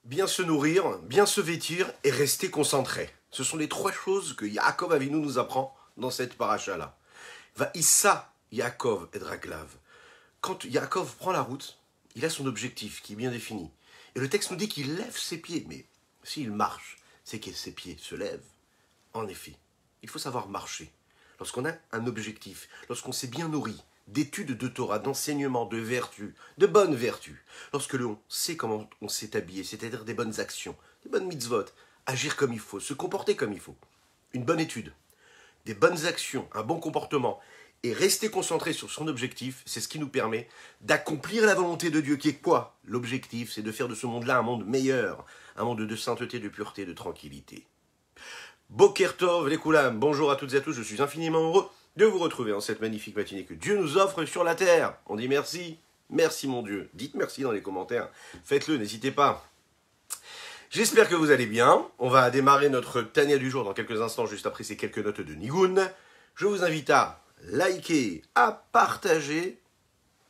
bien se nourrir, bien se vêtir et rester concentré. Ce sont les trois choses que Yaakov Avinu nous apprend dans cette paracha-là. Va issa Yaakov et Draglav. Quand Yaakov prend la route, il a son objectif qui est bien défini. Et le texte nous dit qu'il lève ses pieds. Mais s'il marche, c'est que ses pieds se lèvent. En effet, il faut savoir marcher. Lorsqu'on a un objectif, lorsqu'on s'est bien nourri d'études de Torah, d'enseignements, de vertus, de bonnes vertus, lorsque l'on sait comment on s'est habillé, c'est-à-dire des bonnes actions, des bonnes mitzvot, agir comme il faut, se comporter comme il faut, une bonne étude, des bonnes actions, un bon comportement, et rester concentré sur son objectif, c'est ce qui nous permet d'accomplir la volonté de Dieu, qui est quoi? L'objectif, c'est de faire de ce monde-là un monde meilleur, un monde de sainteté, de pureté, de tranquillité. Boker Tov, les Koulam, bonjour à toutes et à tous, je suis infiniment heureux de vous retrouver en cette magnifique matinée que Dieu nous offre sur la terre. On dit merci, merci mon Dieu. Dites merci dans les commentaires, faites-le, n'hésitez pas. J'espère que vous allez bien. On va démarrer notre Tania du jour dans quelques instants, juste après ces quelques notes de Nigun. Je vous invite à liker, à partager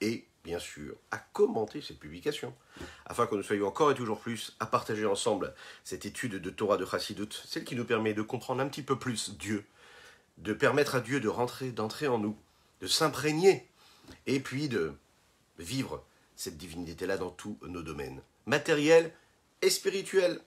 et bien sûr à commenter cette publication, afin que nous soyons encore et toujours plus à partager ensemble cette étude de Torah de Chassidut, celle qui nous permet de comprendre un petit peu plus Dieu, de permettre à Dieu d'entrer en nous, de s'imprégner, et puis de vivre cette divinité-là dans tous nos domaines, matériels et spirituels.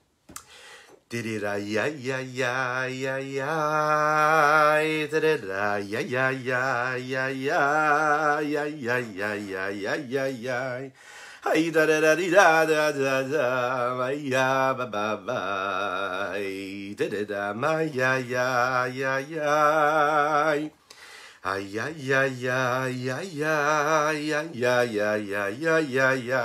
Ay da da da di da da da da, ay ya ba ba ba, ay da da da ma ya ya ya ya, ay ya ya ya ya ya ya ya ya ya ya ya ya,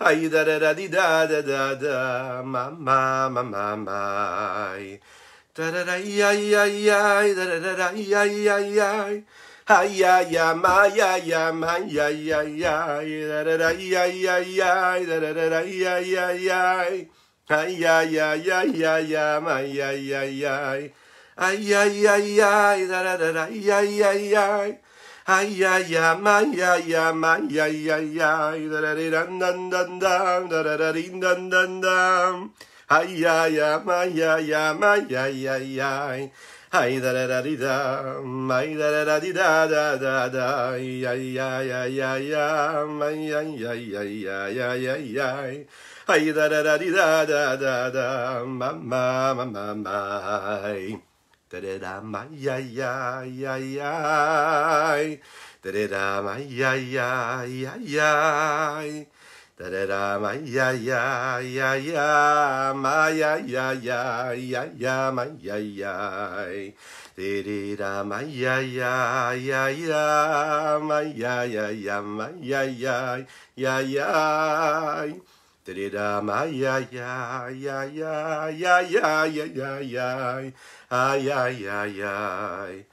ay da da da di da da da da, ma ma ma ma ma, da da da ya ya ya, da da da da ya ya ya. Ay ya ya ma ya ya ma ya ya ya da da da ya ya ya da da da ya ya ya ay ya ya ya ya ya ma ya ya ya ay ya ya ya da da da ya ya ya ay ya ya ma ya ya ya da da da dan dan dan da da da dan dan dan ay ya ya ma ya ya ya ay da da da di da, ay da da da di da da da da, ay ya ya ya ya, ay ya ya ya ya ya ya, ay da da da di da da da da, ma ma ma ma ma, da da da ma ya ya ya ya, da da da ma ya ya ya ya. Da da da ma ya ya ya ya ma ya ya ya ya ya ma ya ya da da ma ya ya ya ya ma ya ya ya ma ya ya ya ya da da ma ya ya ya ya ya ya ya ya ay ay ay ay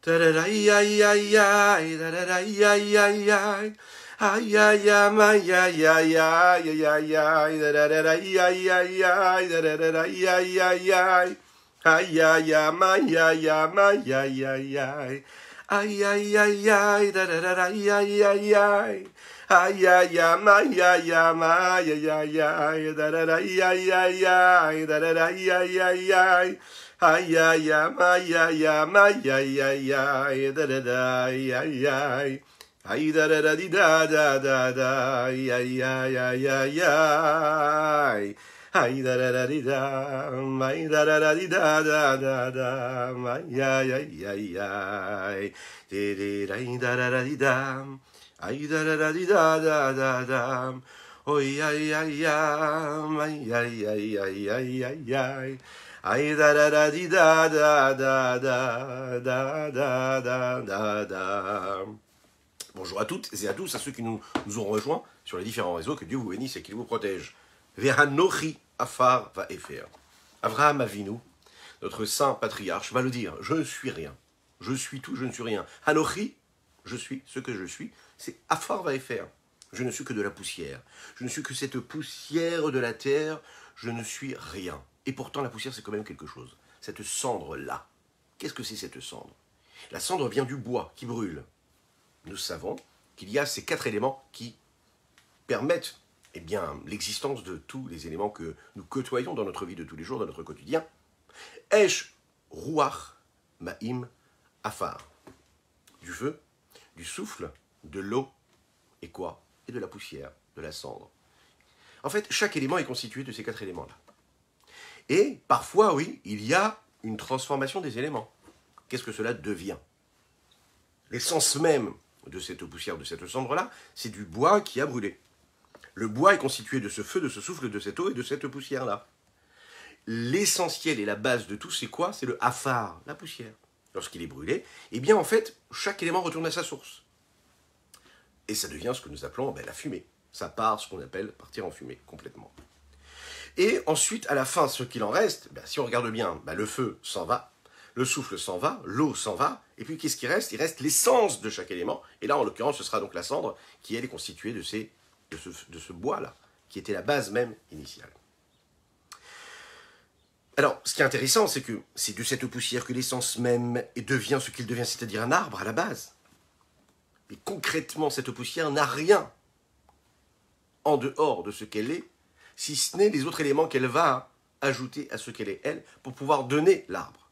da da da ya ya ya da da da ya ya ya ay ya ya ma ya ya ya ya ya ya da da da ya ya ya da da da ya ya ya ay ya ya ma ya ya ma ya ya ya ay ya ya ya da da da ya ya ya ay ya ya ma ya ya ma ya ya ya da da da ya ya ya da da da ya ya ya ay ya ya ma ya ma ya ya ya da da da ya ya ay da da da di da da da da, ya ya ya ya ya, ay da da da di da, ay da da da di da da da da, ya ya ya ya, di di da da da di da, ay da da da di da da da da, oh ya ya ya, ay ya ya ya ya ya ya, ay da da da di da da da da da da da da. Bonjour à toutes et à tous, à ceux qui nous ont rejoints sur les différents réseaux, que Dieu vous bénisse et qu'il vous protège. Veranochi Afar va Efer. Avraham Avinu, notre saint patriarche, va le dire, je ne suis rien, je suis tout, je ne suis rien. Hanochi, je suis ce que je suis, c'est Afar va Efer. Je ne suis que de la poussière, je ne suis que cette poussière de la terre, je ne suis rien. Et pourtant la poussière c'est quand même quelque chose, cette cendre-là. Qu'est-ce que c'est cette cendre? La cendre vient du bois qui brûle. Nous savons qu'il y a ces quatre éléments qui permettent eh bien, l'existence de tous les éléments que nous côtoyons dans notre vie de tous les jours, dans notre quotidien. Esh, Ruach, Ma'im, Afar. Du feu, du souffle, de l'eau, et quoi? Et de la poussière, de la cendre. En fait, chaque élément est constitué de ces 4 éléments-là. Et parfois, oui, il y a une transformation des éléments. Qu'est-ce que cela devient? L'essence même de cette poussière, de cette cendre-là, c'est du bois qui a brûlé. Le bois est constitué de ce feu, de ce souffle, de cette eau et de cette poussière-là. L'essentiel et la base de tout, c'est quoi? C'est le afar, la poussière. Lorsqu'il est brûlé, eh bien, en fait, chaque élément retourne à sa source. Et ça devient ce que nous appelons la fumée. Ça part, ce qu'on appelle partir en fumée, complètement. Et ensuite, à la fin, ce qu'il en reste, si on regarde bien, le feu s'en va, le souffle s'en va, l'eau s'en va, et puis qu'est-ce qui reste? Il reste l'essence de chaque élément, et là, en l'occurrence, ce sera donc la cendre, qui, elle, est constituée de ce bois-là, qui était la base même initiale. Alors, ce qui est intéressant, c'est que c'est de cette poussière que l'essence même devient ce qu'il devient, c'est-à-dire un arbre à la base. Mais concrètement, cette poussière n'a rien en dehors de ce qu'elle est, si ce n'est les autres éléments qu'elle va ajouter à ce qu'elle est, elle, pour pouvoir donner l'arbre.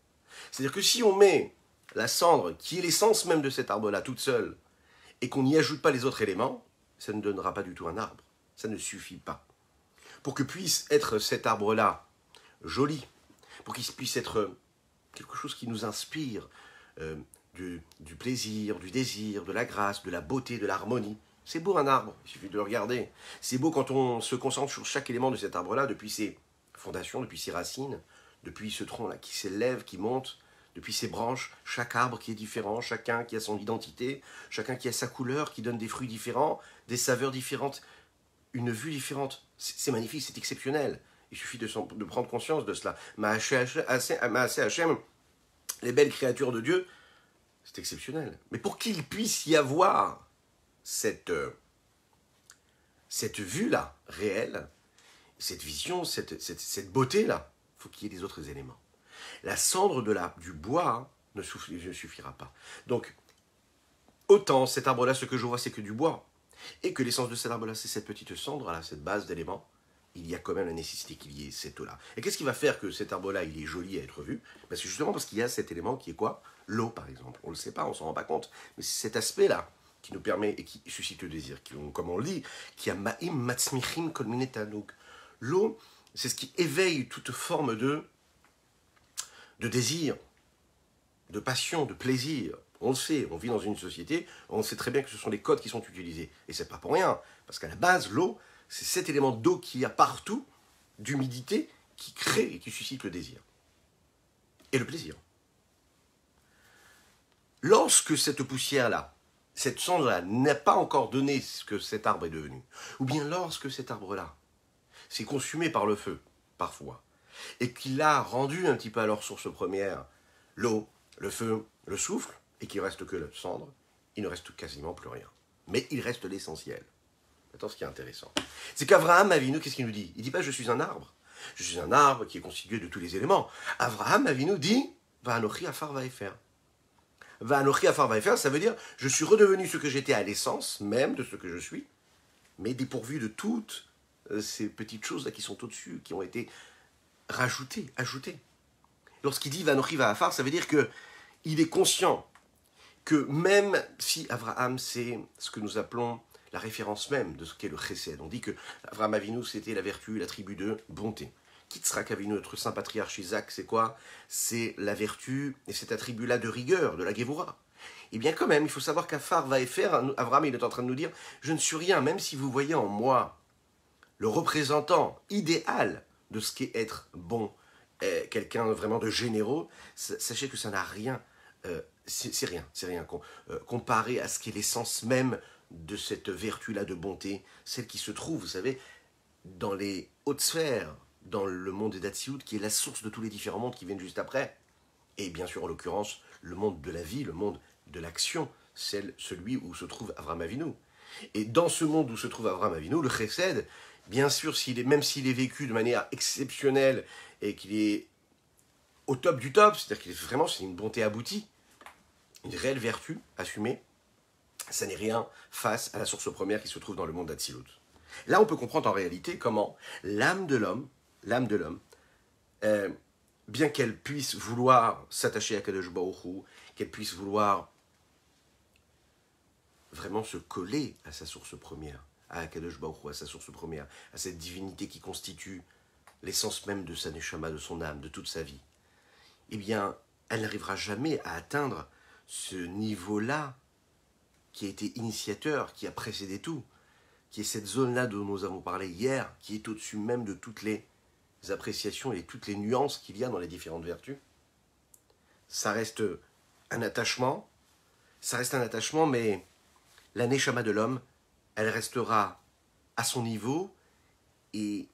C'est-à-dire que si on met la cendre, qui est l'essence même de cet arbre-là, toute seule, et qu'on n'y ajoute pas les autres éléments, ça ne donnera pas du tout un arbre. Ça ne suffit pas. Pour que puisse être cet arbre-là joli, pour qu'il puisse être quelque chose qui nous inspire du plaisir, du désir, de la grâce, de la beauté, de l'harmonie. C'est beau un arbre, il suffit de le regarder. C'est beau quand on se concentre sur chaque élément de cet arbre-là, depuis ses fondations, depuis ses racines, depuis ce tronc-là qui s'élève, qui monte, depuis ses branches, chaque arbre qui est différent, chacun qui a son identité, chacun qui a sa couleur, qui donne des fruits différents, des saveurs différentes, une vue différente. C'est magnifique, c'est exceptionnel. Il suffit de prendre conscience de cela. Maaseh Hashem, les belles créatures de Dieu, c'est exceptionnel. Mais pour qu'il puisse y avoir cette vue-là, réelle, cette vision, cette beauté-là, il faut qu'il y ait des autres éléments. La cendre du bois ne suffira pas. Donc, autant cet arbre-là, ce que je vois, c'est que du bois, et que l'essence de cet arbre-là, c'est cette petite cendre-là, cette base d'éléments, il y a quand même la nécessité qu'il y ait cette eau-là. Et qu'est-ce qui va faire que cet arbre-là, il est joli à être vu? C'est justement parce qu'il y a cet élément qui est quoi? L'eau, par exemple. On ne le sait pas, on ne s'en rend pas compte. Mais c'est cet aspect-là qui nous permet et qui suscite le désir. Comme on le dit, qui a ma'im matzmichim kol minet tanug. L'eau, c'est ce qui éveille toute forme de désir, de passion, de plaisir. On le sait, on vit dans une société, on sait très bien que ce sont les codes qui sont utilisés. Et c'est pas pour rien, parce qu'à la base, l'eau, c'est cet élément d'eau qu'il y a partout, d'humidité, qui crée et qui suscite le désir. Et le plaisir. Lorsque cette poussière-là, cette cendre-là, n'a pas encore donné ce que cet arbre est devenu, ou bien lorsque cet arbre-là s'est consumé par le feu, parfois, et qu'il a rendu un petit peu à leur source première, l'eau, le feu, le souffle, et qu'il ne reste que la cendre, il ne reste quasiment plus rien. Mais il reste l'essentiel. Attends, ce qui est intéressant, c'est qu'Abraham Avinu, qu'est-ce qu'il nous dit? Il ne dit pas « je suis un arbre ». Je suis un arbre qui est constitué de tous les éléments. Abraham Avinu dit « Va'anochi afar va'efer ». Va'anochi afar va'efer, ça veut dire « je suis redevenu ce que j'étais à l'essence même de ce que je suis », mais dépourvu de toutes ces petites choses-là qui sont au-dessus, qui ont été rajoutées, ajoutées. Lorsqu'il dit « Va'anochi va'afar », ça veut dire qu'il est conscient que même si Abraham, c'est ce que nous appelons la référence même de ce qu'est le chesed. On dit que Avraham Avinu, c'était la vertu, l'attribut de bonté. Yitzhak Avinu, notre saint patriarche Isaac, c'est quoi? C'est la vertu et cet attribut-là de rigueur, de la Gévoura. Et bien quand même, il faut savoir qu'Afar va faire, Avraham, il est en train de nous dire, je ne suis rien, même si vous voyez en moi le représentant idéal de ce qu'est être bon, quelqu'un vraiment de généreux, sachez que ça n'a rien, c'est rien comparé à ce qu'est l'essence même de cette vertu-là de bonté, celle qui se trouve, vous savez, dans les hautes sphères, dans le monde d'Atsilut, qui est la source de tous les différents mondes qui viennent juste après. Et bien sûr, en l'occurrence, le monde de la vie, le monde de l'action, celui où se trouve Avraham Avinu. Et dans ce monde où se trouve Avraham Avinu, le chesed, bien sûr, même s'il est vécu de manière exceptionnelle et qu'il est au top du top, c'est-à-dire qu'il est vraiment, c'est une bonté aboutie, une réelle vertu assumée, ça n'est rien face à la source première qui se trouve dans le monde d'Atsilut. Là, on peut comprendre en réalité comment l'âme de l'homme, bien qu'elle puisse vouloir s'attacher à Kadosh Baruch Hu, qu'elle puisse vouloir vraiment se coller à sa source première, à Kadosh Baruch Hu, à sa source première, à cette divinité qui constitue l'essence même de sa neshama, de son âme, de toute sa vie, eh bien, elle n'arrivera jamais à atteindre ce niveau-là qui a été initiateur, qui a précédé tout, qui est cette zone-là dont nous avons parlé hier, qui est au-dessus même de toutes les appréciations et toutes les nuances qu'il y a dans les différentes vertus. Ça reste un attachement, mais la neshama de l'homme, elle restera à son niveau, et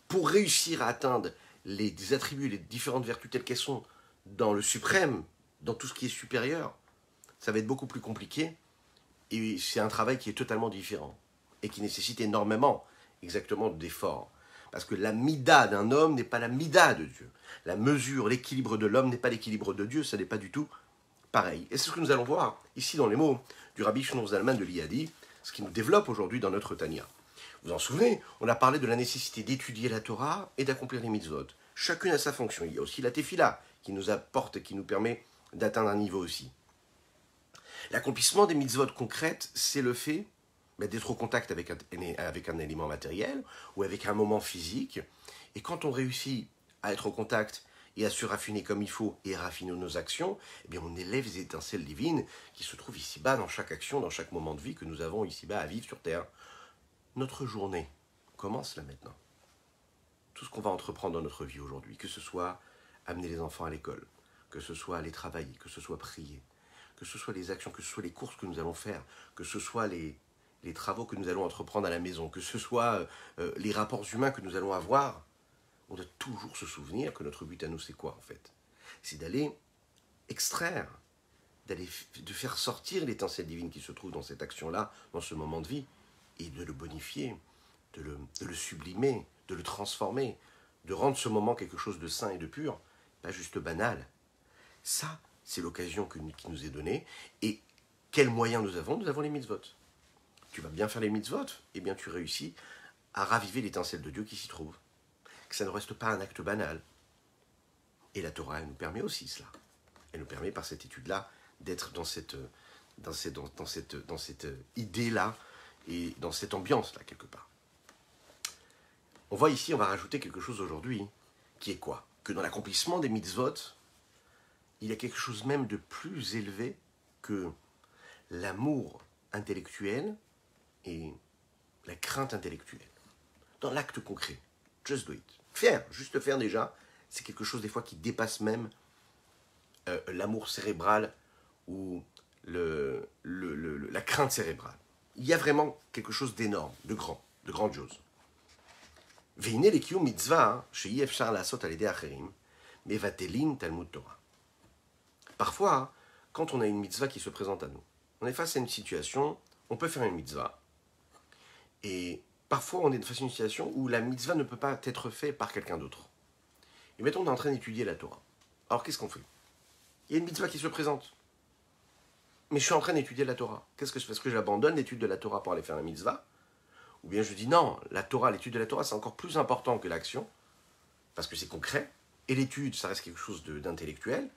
pour réussir à atteindre les attributs, les différentes vertus telles qu'elles sont dans le suprême, dans tout ce qui est supérieur, ça va être beaucoup plus compliqué, et c'est un travail qui est totalement différent, et qui nécessite énormément, exactement, d'efforts. Parce que la mida d'un homme n'est pas la mida de Dieu. La mesure, l'équilibre de l'homme n'est pas l'équilibre de Dieu, ça n'est pas du tout pareil. Et c'est ce que nous allons voir ici dans les mots du Rabbi Shlomo Zalman de Liadi, ce qui nous développe aujourd'hui dans notre Tanya. Vous vous en souvenez, on a parlé de la nécessité d'étudier la Torah et d'accomplir les mitzvot. Chacune a sa fonction. Il y a aussi la tefila qui nous apporte, qui nous permet d'atteindre un niveau aussi. L'accomplissement des mitzvot concrètes, c'est le fait d'être au contact avec un élément matériel ou avec un moment physique. Et quand on réussit à être au contact et à se raffiner comme il faut et à raffiner nos actions, eh bien on élève les étincelles divines qui se trouvent ici-bas dans chaque action, dans chaque moment de vie que nous avons ici-bas à vivre sur Terre. Notre journée commence là maintenant. Tout ce qu'on va entreprendre dans notre vie aujourd'hui, que ce soit amener les enfants à l'école, que ce soit aller travailler, que ce soit prier, que ce soit les actions, que ce soit les courses que nous allons faire, que ce soit les travaux que nous allons entreprendre à la maison, que ce soit les rapports humains que nous allons avoir, on doit toujours se souvenir que notre but à nous, c'est quoi en fait? C'est d'aller extraire, de faire sortir l'étincelle divine qui se trouve dans cette action-là, dans ce moment de vie, et de le bonifier, de le sublimer, de le transformer, de rendre ce moment quelque chose de sain et de pur, pas juste banal. Ça, c'est l'occasion qui nous est donnée. Et quels moyens nous avons? Nous avons les mitzvot. Tu vas bien faire les mitzvot, eh bien tu réussis à raviver l'étincelle de Dieu qui s'y trouve. Que ça ne reste pas un acte banal. Et la Torah, elle nous permet aussi cela. Elle nous permet par cette étude-là d'être dans cette idée-là et dans cette ambiance-là, quelque part. On voit ici, on va rajouter quelque chose aujourd'hui, qui est quoi? Que dans l'accomplissement des mitzvot, il y a quelque chose même de plus élevé que l'amour intellectuel et la crainte intellectuelle. Dans l'acte concret, just do it. Faire, juste faire déjà, c'est quelque chose des fois qui dépasse même l'amour cérébral ou la crainte cérébrale. Il y a vraiment quelque chose d'énorme, de grandiose. Veine le kiyum mitzvah she'i efshar la'asot al yedei acherim mevatelin talmud Torah. Parfois, quand on a une mitzvah qui se présente à nous, on est face à une situation, on peut faire une mitzvah, et parfois on est face à une situation où la mitzvah ne peut pas être faite par quelqu'un d'autre. Et mettons, on est en train d'étudier la Torah. Alors qu'est-ce qu'on fait? Il y a une mitzvah qui se présente, mais je suis en train d'étudier la Torah. Qu'est-ce que je fais? Est-ce que j'abandonne l'étude de la Torah pour aller faire la mitzvah? Ou bien je dis non, la Torah, l'étude de la Torah, c'est encore plus important que l'action, parce que c'est concret, et l'étude, ça reste quelque chose d'intellectuel,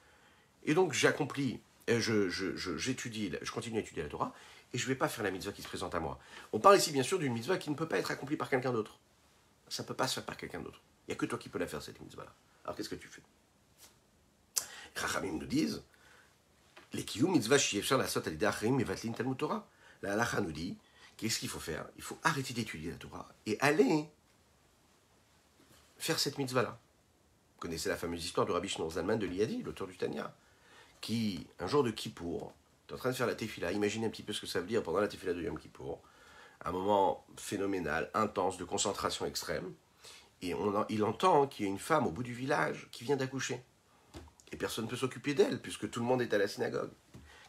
et donc j'accomplis, j'étudie, je continue à étudier la Torah, et je ne vais pas faire la mitzvah qui se présente à moi. On parle ici bien sûr d'une mitzvah qui ne peut pas être accomplie par quelqu'un d'autre. Ça ne peut pas se faire par quelqu'un d'autre. Il n'y a que toi qui peux la faire, cette mitzvah-là. Alors qu'est-ce que tu fais? Chachamim nous disent, les kiyum mitzvah shi'efshar la'asot al yedei acherim mevatlin talmud Torah. La halacha nous dit, qu'est-ce qu'il faut faire? Il faut arrêter d'étudier la Torah et aller faire cette mitzvah-là. Vous connaissez la fameuse histoire de Rabbi Shlomo Zalman de Liadi, l'auteur du Tanya, qui, un jour de Kippour, est en train de faire la tefila. Imaginez un petit peu ce que ça veut dire pendant la tefila de Yom Kippour. Un moment phénoménal, intense, de concentration extrême. Et il entend qu'il y a une femme au bout du village qui vient d'accoucher. Et personne ne peut s'occuper d'elle, puisque tout le monde est à la synagogue.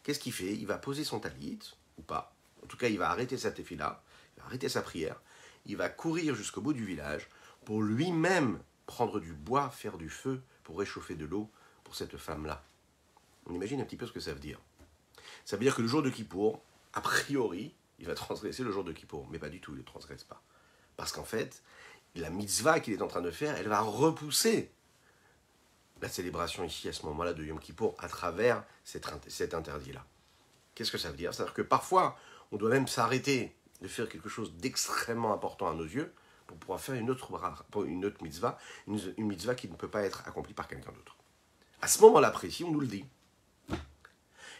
Qu'est-ce qu'il fait? Il va poser son talit, ou pas. En tout cas, il va arrêter sa tefila, il va arrêter sa prière. Il va courir jusqu'au bout du village pour lui-même prendre du bois, faire du feu, pour réchauffer de l'eau pour cette femme-là. On imagine un petit peu ce que ça veut dire. Ça veut dire que le jour de Kippour, a priori, il va transgresser le jour de Kippour. Mais pas du tout, il ne transgresse pas. Parce qu'en fait, la mitzvah qu'il est en train de faire, elle va repousser la célébration ici, à ce moment-là, de Yom Kippour, à travers cet interdit-là. Qu'est-ce que ça veut dire? C'est-à-dire que parfois, on doit même s'arrêter de faire quelque chose d'extrêmement important à nos yeux pour pouvoir faire une autre mitzvah, une mitzvah qui ne peut pas être accomplie par quelqu'un d'autre. À ce moment-là précis, on nous le dit.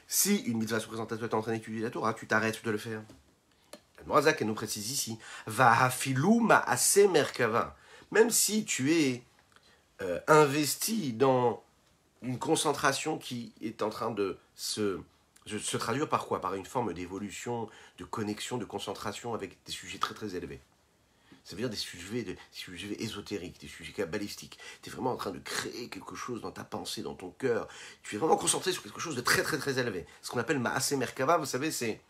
Si une mitzvah se présente à toi, tu es en train d'étudier la Torah, tu t'arrêtes de le faire. La Morazak, elle nous précise ici, Va'afilu ma'ase merkava. Même si tu es investi dans une concentration qui est en train de se traduire par quoi? Par une forme d'évolution, de connexion, de concentration avec des sujets très très élevés. Ça veut dire des sujets ésotériques, des sujets kabbalistiques. Tu es vraiment en train de créer quelque chose dans ta pensée, dans ton cœur. Tu es vraiment concentré sur quelque chose de très très très élevé. Ce qu'on appelle Ma'ase Merkava, vous savez, c'est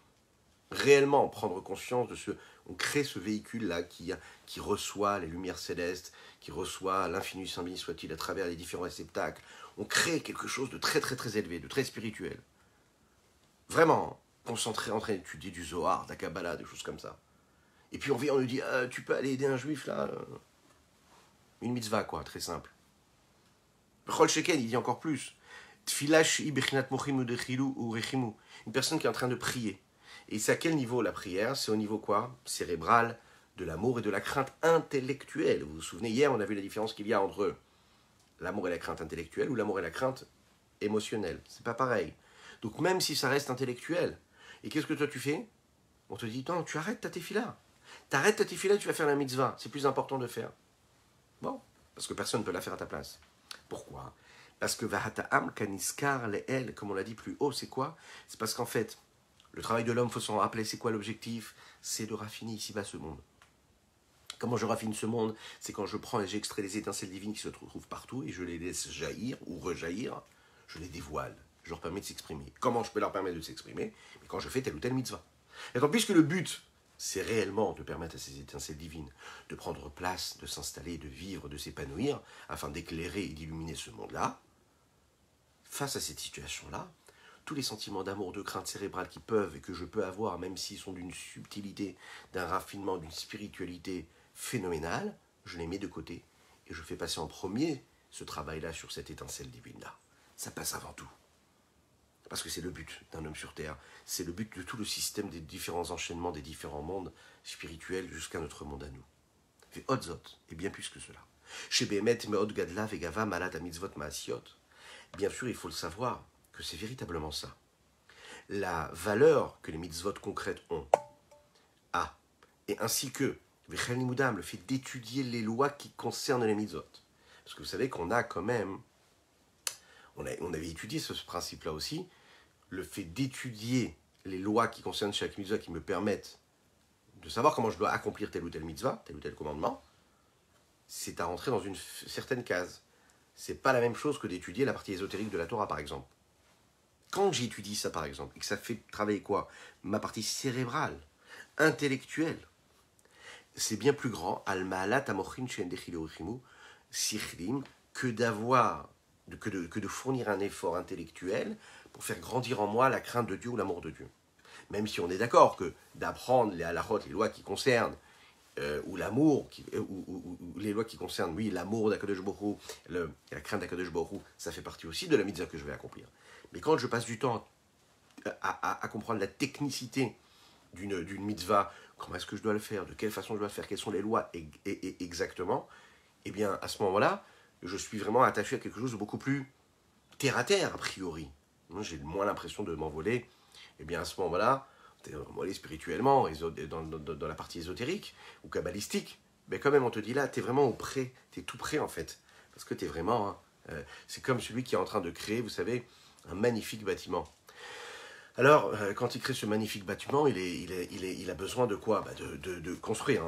réellement prendre conscience de ce... On crée ce véhicule-là qui reçoit les lumières célestes, qui reçoit l'infini saint béni soit-il à travers les différents réceptacles. On crée quelque chose de très très très élevé, de très spirituel. Vraiment concentré en train d'étudier du Zohar, de la Kabbalah, des choses comme ça. Et puis on nous dit, tu peux aller aider un juif là. Une mitzvah quoi, très simple. Chol Sheken, il dit encore plus. Une personne qui est en train de prier. Et c'est à quel niveau la prière? C'est au niveau quoi? Cérébral, de l'amour et de la crainte intellectuelle. Vous vous souvenez, hier on a vu la différence qu'il y a entre l'amour et la crainte intellectuelle ou l'amour et la crainte émotionnelle. C'est pas pareil. Donc même si ça reste intellectuel, et qu'est-ce que toi tu fais? On te dit, non, tu arrêtes ta tefila. T'arrêtes ta tefila, tu vas faire la mitzvah. C'est plus important de faire. Bon, parce que personne ne peut la faire à ta place. Pourquoi? Parce que Vahata'am kaniskar le'el, comme on l'a dit plus haut, c'est quoi? C'est parce qu'en fait, le travail de l'homme, il faut s'en rappeler, c'est quoi l'objectif? C'est de raffiner ici-bas ce monde. Comment je raffine ce monde? C'est quand je prends et j'extrais les étincelles divines qui se trouvent partout et je les laisse jaillir ou rejaillir, je les dévoile, je leur permets de s'exprimer. Comment je peux leur permettre de s'exprimer? Mais quand je fais telle ou telle mitzvah. Et donc, puisque le but, c'est réellement de permettre à ces étincelles divines de prendre place, de s'installer, de vivre, de s'épanouir, afin d'éclairer et d'illuminer ce monde-là, face à cette situation-là, tous les sentiments d'amour, de crainte cérébrale qui peuvent et que je peux avoir, même s'ils sont d'une subtilité, d'un raffinement, d'une spiritualité phénoménale, je les mets de côté et je fais passer en premier ce travail-là sur cette étincelle divine-là. Ça passe avant tout. Parce que c'est le but d'un homme sur Terre, c'est le but de tout le système des différents enchaînements, des différents mondes spirituels jusqu'à notre monde à nous. Et Odzot, et bien plus que cela. Chez Behemet, Meod Gadla, Vegava, Malad, Mitzvot, Maasiot. Bien sûr, il faut le savoir que c'est véritablement ça. La valeur que les mitzvot concrètes ont, et ainsi que Vechel Nimudam, le fait d'étudier les lois qui concernent les mitzvot. Parce que vous savez qu'on a quand même, on avait étudié ce principe-là aussi, le fait d'étudier les lois qui concernent chaque mitzvah qui me permettent de savoir comment je dois accomplir telle ou telle mitzvah, tel ou tel commandement, c'est à rentrer dans une certaine case. C'est pas la même chose que d'étudier la partie ésotérique de la Torah, par exemple. Quand j'étudie ça, par exemple, et que ça fait travailler quoi? Ma partie cérébrale, intellectuelle, c'est bien plus grand, que de fournir un effort intellectuel pour faire grandir en moi la crainte de Dieu ou l'amour de Dieu. Même si on est d'accord que d'apprendre les halachot, les lois qui concernent, ou l'amour, ou les lois qui concernent, oui, l'amour d'Akadosh Baruch Hu, la crainte d'Akadosh Baruch Hu, ça fait partie aussi de la mitzvah que je vais accomplir. Mais quand je passe du temps à comprendre la technicité d'une mitzvah, comment est-ce que je dois le faire, de quelle façon je dois le faire, quelles sont les lois exactement, eh bien, à ce moment-là, je suis vraiment attaché à quelque chose de beaucoup plus terre-à-terre, a priori. J'ai moins l'impression de m'envoler. Eh bien, à ce moment-là, m'envoler spirituellement, dans la partie ésotérique ou kabbalistique, mais quand même, on te dit là, tu es vraiment tu es tout prêt, en fait. Parce que tu es vraiment... c'est comme celui qui est en train de créer, vous savez, un magnifique bâtiment. Alors, quand il crée ce magnifique bâtiment, il a besoin de quoi? De construire,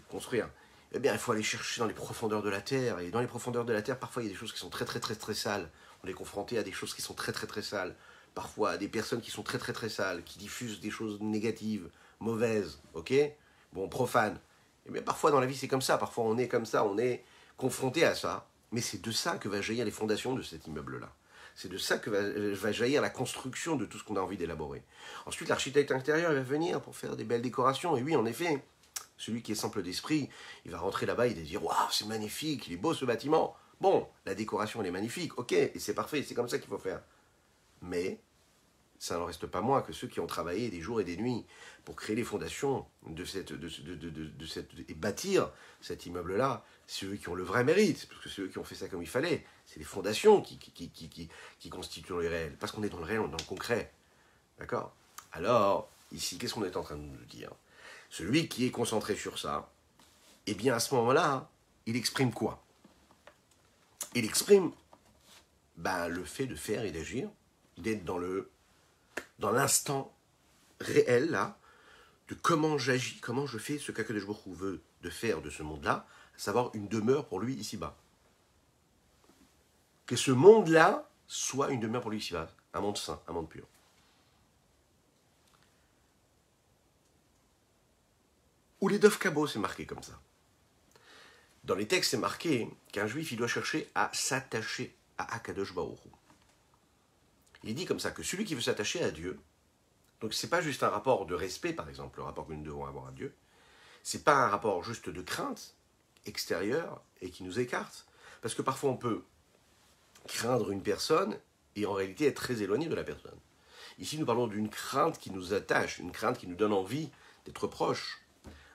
construire. Eh bien, il faut aller chercher dans les profondeurs de la terre. Et dans les profondeurs de la terre, parfois, il y a des choses qui sont très, très, très, très sales. On est confronté à des choses qui sont très, très, très sales. Parfois, à des personnes qui sont très, très, très sales, qui diffusent des choses négatives, mauvaises, ok? Bon, profanes. Eh bien, parfois, dans la vie, c'est comme ça. Parfois, on est comme ça, on est confronté à ça. Mais c'est de ça que va jaillir les fondations de cet immeuble-là. C'est de ça que va jaillir la construction de tout ce qu'on a envie d'élaborer. Ensuite, l'architecte intérieur il va venir pour faire des belles décorations. Et oui, en effet, Celui qui est simple d'esprit, il va rentrer là-bas, il va dire « Waouh, c'est magnifique, il est beau ce bâtiment !» Bon, la décoration, elle est magnifique, ok, et c'est parfait, c'est comme ça qu'il faut faire. Mais ça n'en reste pas moins que ceux qui ont travaillé des jours et des nuits pour créer les fondations et bâtir cet immeuble-là, c'est eux qui ont le vrai mérite, parce que c'est eux qui ont fait ça comme il fallait. C'est les fondations qui constituent le réel, parce qu'on est dans le réel, on est dans le concret. D'accord? Alors, ici, qu'est-ce qu'on est en train de nous dire? Celui qui est concentré sur ça, eh bien à ce moment-là, il exprime quoi? Il exprime le fait de faire et d'agir, d'être dans l'instant réel, là, de comment j'agis, comment je fais ce qu'Akadosh Baruch Hu veut de faire de ce monde-là, à savoir une demeure pour lui ici-bas. Que ce monde-là soit une demeure pour lui ici-bas, un monde saint, un monde pur. Ou les Dov Kabo, c'est marqué comme ça. Dans les textes, c'est marqué qu'un juif, il doit chercher à s'attacher à Akadosh Baruch Hu. Il est dit comme ça que celui qui veut s'attacher à Dieu, donc c'est pas juste un rapport de respect, par exemple, le rapport que nous devons avoir à Dieu, c'est pas un rapport juste de crainte extérieure et qui nous écarte, parce que parfois on peut craindre une personne et en réalité être très éloigné de la personne. Ici, nous parlons d'une crainte qui nous attache, une crainte qui nous donne envie d'être proche.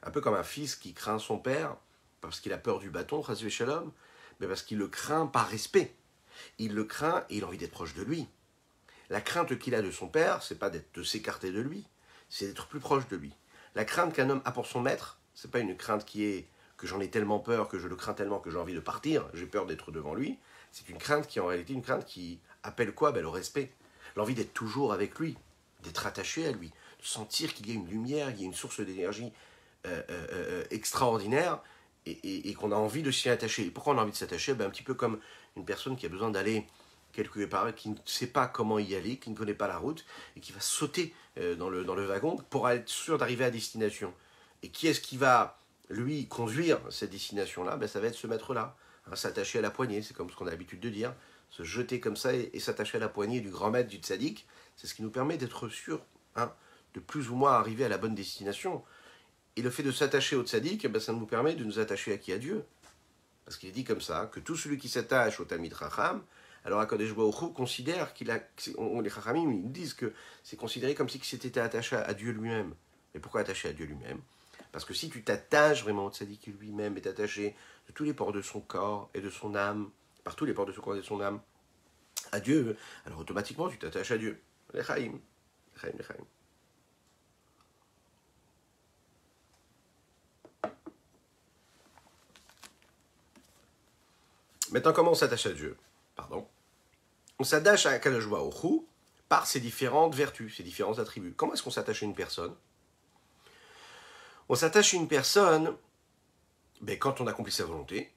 Un peu comme un fils qui craint son père parce qu'il a peur du bâton, Chas Shalom, mais parce qu'il le craint par respect. Il le craint et il a envie d'être proche de lui. La crainte qu'il a de son père, c'est pas de s'écarter de lui, c'est d'être plus proche de lui. La crainte qu'un homme a pour son maître, c'est pas une crainte qui est que j'en ai tellement peur, que je le crains tellement que j'ai envie de partir, j'ai peur d'être devant lui. C'est une crainte qui est en réalité une crainte qui appelle quoi? Le respect. L'envie d'être toujours avec lui, d'être attaché à lui, de sentir qu'il y a une lumière, il y a une source d'énergie extraordinaire et qu'on a envie de s'y attacher. Et pourquoi on a envie de s'attacher? Un petit peu comme une personne qui a besoin d'aller quelque part, qui ne sait pas comment y aller, qui ne connaît pas la route et qui va sauter dans le wagon pour être sûr d'arriver à destination. Et qui est-ce qui va lui conduire cette destination-là? Ça va être ce maître-là, hein, s'attacher à la poignée, c'est comme ce qu'on a l'habitude de dire, se jeter comme ça et s'attacher à la poignée du grand maître, du tzaddik, c'est ce qui nous permet d'être sûr, hein, de plus ou moins arriver à la bonne destination. Et le fait de s'attacher au tzaddik, ça nous permet de nous attacher à qui? À Dieu. Parce qu'il est dit comme ça, que tout celui qui s'attache au Talmid Chacham, alors Akadosh Baruch Hu considère qu'il a, les Chachamim, ils disent que c'est considéré comme si c'était attaché à Dieu lui-même. Mais pourquoi attaché à Dieu lui-même? Parce que si tu t'attaches vraiment au tzaddik lui-même est attaché de tous les pores de son corps et de son âme, par tous les pores de son corps et de son âme, à Dieu, alors automatiquement tu t'attaches à Dieu. L'Echaim. Maintenant, comment on s'attache à Dieu? On s'attache à Akadosh Baruch Hu par ses différentes vertus, ses différents attributs. Comment est-ce qu'on s'attache à une personne? On s'attache à une personne quand on accomplit sa volonté,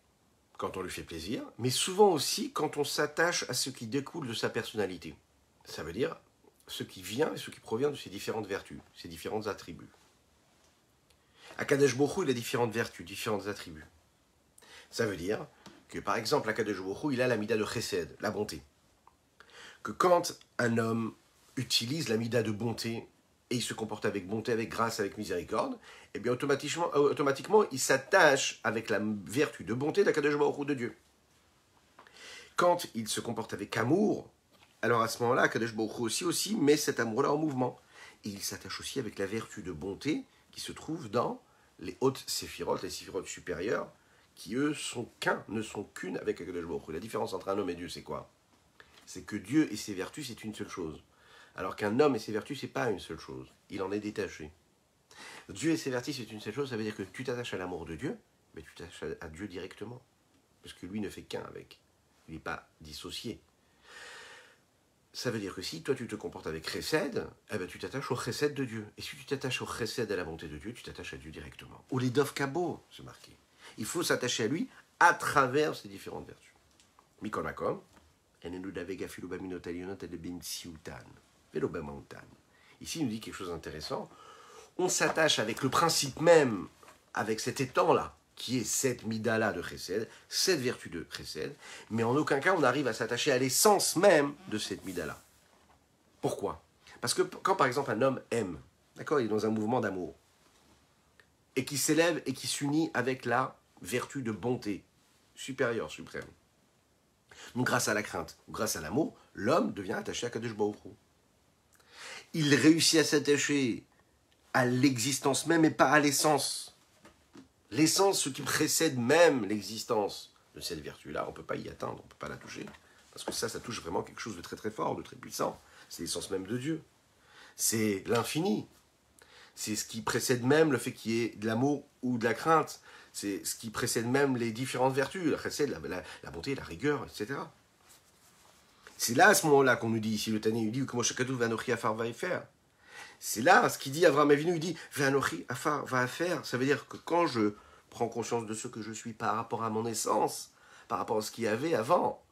quand on lui fait plaisir, mais souvent aussi quand on s'attache à ce qui découle de sa personnalité. Ça veut dire ce qui vient et ce qui provient de ses différentes vertus, ses différents attributs. Akadosh Baruch Hu, il a différentes vertus, différents attributs. Ça veut dire que, par exemple, Akadosh Baruch Hu, il a la mida de chesed, la bonté. Que quand un homme utilise la mida de bonté, et il se comporte avec bonté, avec grâce, avec miséricorde, eh bien automatiquement il s'attache avec la vertu de bonté d'Akadosh Baruch Hu, de Dieu. Quand il se comporte avec amour, alors à ce moment-là, Akadosh Baruch Hu aussi met cet amour-là en mouvement. Et il s'attache aussi avec la vertu de bonté qui se trouve dans les hautes séphirotes, les séphirotes supérieures, qui eux ne sont qu'une avec Akadosh Baruch Hu. La différence entre un homme et Dieu, c'est quoi? C'est que Dieu et ses vertus, c'est une seule chose. Alors qu'un homme et ses vertus, c'est pas une seule chose. Il en est détaché. Dieu et ses vertus, c'est une seule chose. Ça veut dire que tu t'attaches à l'amour de Dieu, mais tu t'attaches à Dieu directement. Parce que lui ne fait qu'un avec. Il n'est pas dissocié. Ça veut dire que si toi tu te comportes avec chesed, tu t'attaches au chesed de Dieu. Et si tu t'attaches au chesed à la bonté de Dieu, tu t'attaches à Dieu directement. Ou les Dov Kabo, c'est marqué. Il faut s'attacher à lui à travers ses différentes vertus. Mikol Makom, ici, il nous dit quelque chose d'intéressant. On s'attache avec le principe même, avec cet étang-là, qui est cette mida-là de chesed, cette vertu de chesed, mais en aucun cas on arrive à s'attacher à l'essence même de cette mida-là. Pourquoi? Parce que quand par exemple un homme aime, d'accord, il est dans un mouvement d'amour, et qui s'élève et qui s'unit avec la vertu de bonté supérieure, suprême. Donc grâce à la crainte, grâce à l'amour, l'homme devient attaché à Kadosh Baruch Hu. Il réussit à s'attacher à l'existence même et pas à l'essence. L'essence, ce qui précède même l'existence de cette vertu-là, on ne peut pas y atteindre, on ne peut pas la toucher. Parce que ça touche vraiment quelque chose de très très fort, de très puissant. C'est l'essence même de Dieu. C'est l'infini. C'est ce qui précède même le fait qu'il y ait de l'amour ou de la crainte. C'est ce qui précède même les différentes vertus, la précède la bonté, la rigueur, etc. C'est là, à ce moment-là, qu'on nous dit, ici, le Tanya, il dit, comment Shakadou Vanochi Afar va faire. C'est là, ce qu'il dit, Avraham Avinu, il dit, Vanochi Afar va faire. Ça veut dire que quand je prends conscience de ce que je suis par rapport à mon essence, par rapport à ce qu'il y avait avant,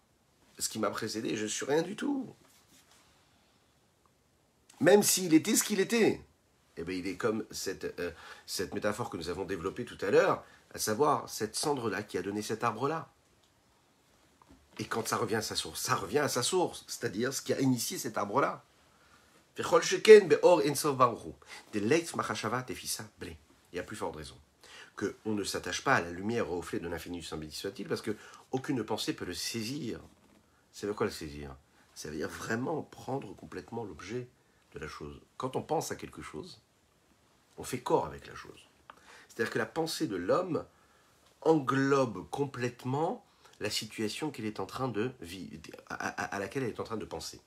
ce qui m'a précédé, je ne suis rien du tout. Même s'il était ce qu'il était. Eh bien, il est comme cette métaphore que nous avons développée tout à l'heure, à savoir cette cendre-là qui a donné cet arbre-là. Et quand ça revient à sa source, ça revient à sa source, c'est-à-dire ce qui a initié cet arbre-là. Il y a plus forte raison qu'on ne s'attache pas à la lumière, au reflet de l'infini, Saint béni soit-il, parce qu'aucune pensée peut le saisir. Ça veut quoi le saisir? Ça veut dire vraiment prendre complètement l'objet de la chose. Quand on pense à quelque chose, on fait corps avec la chose. C'est-à-dire que la pensée de l'homme englobe complètement la situation qu'il est en train de vivre, à laquelle elle est en train de penser.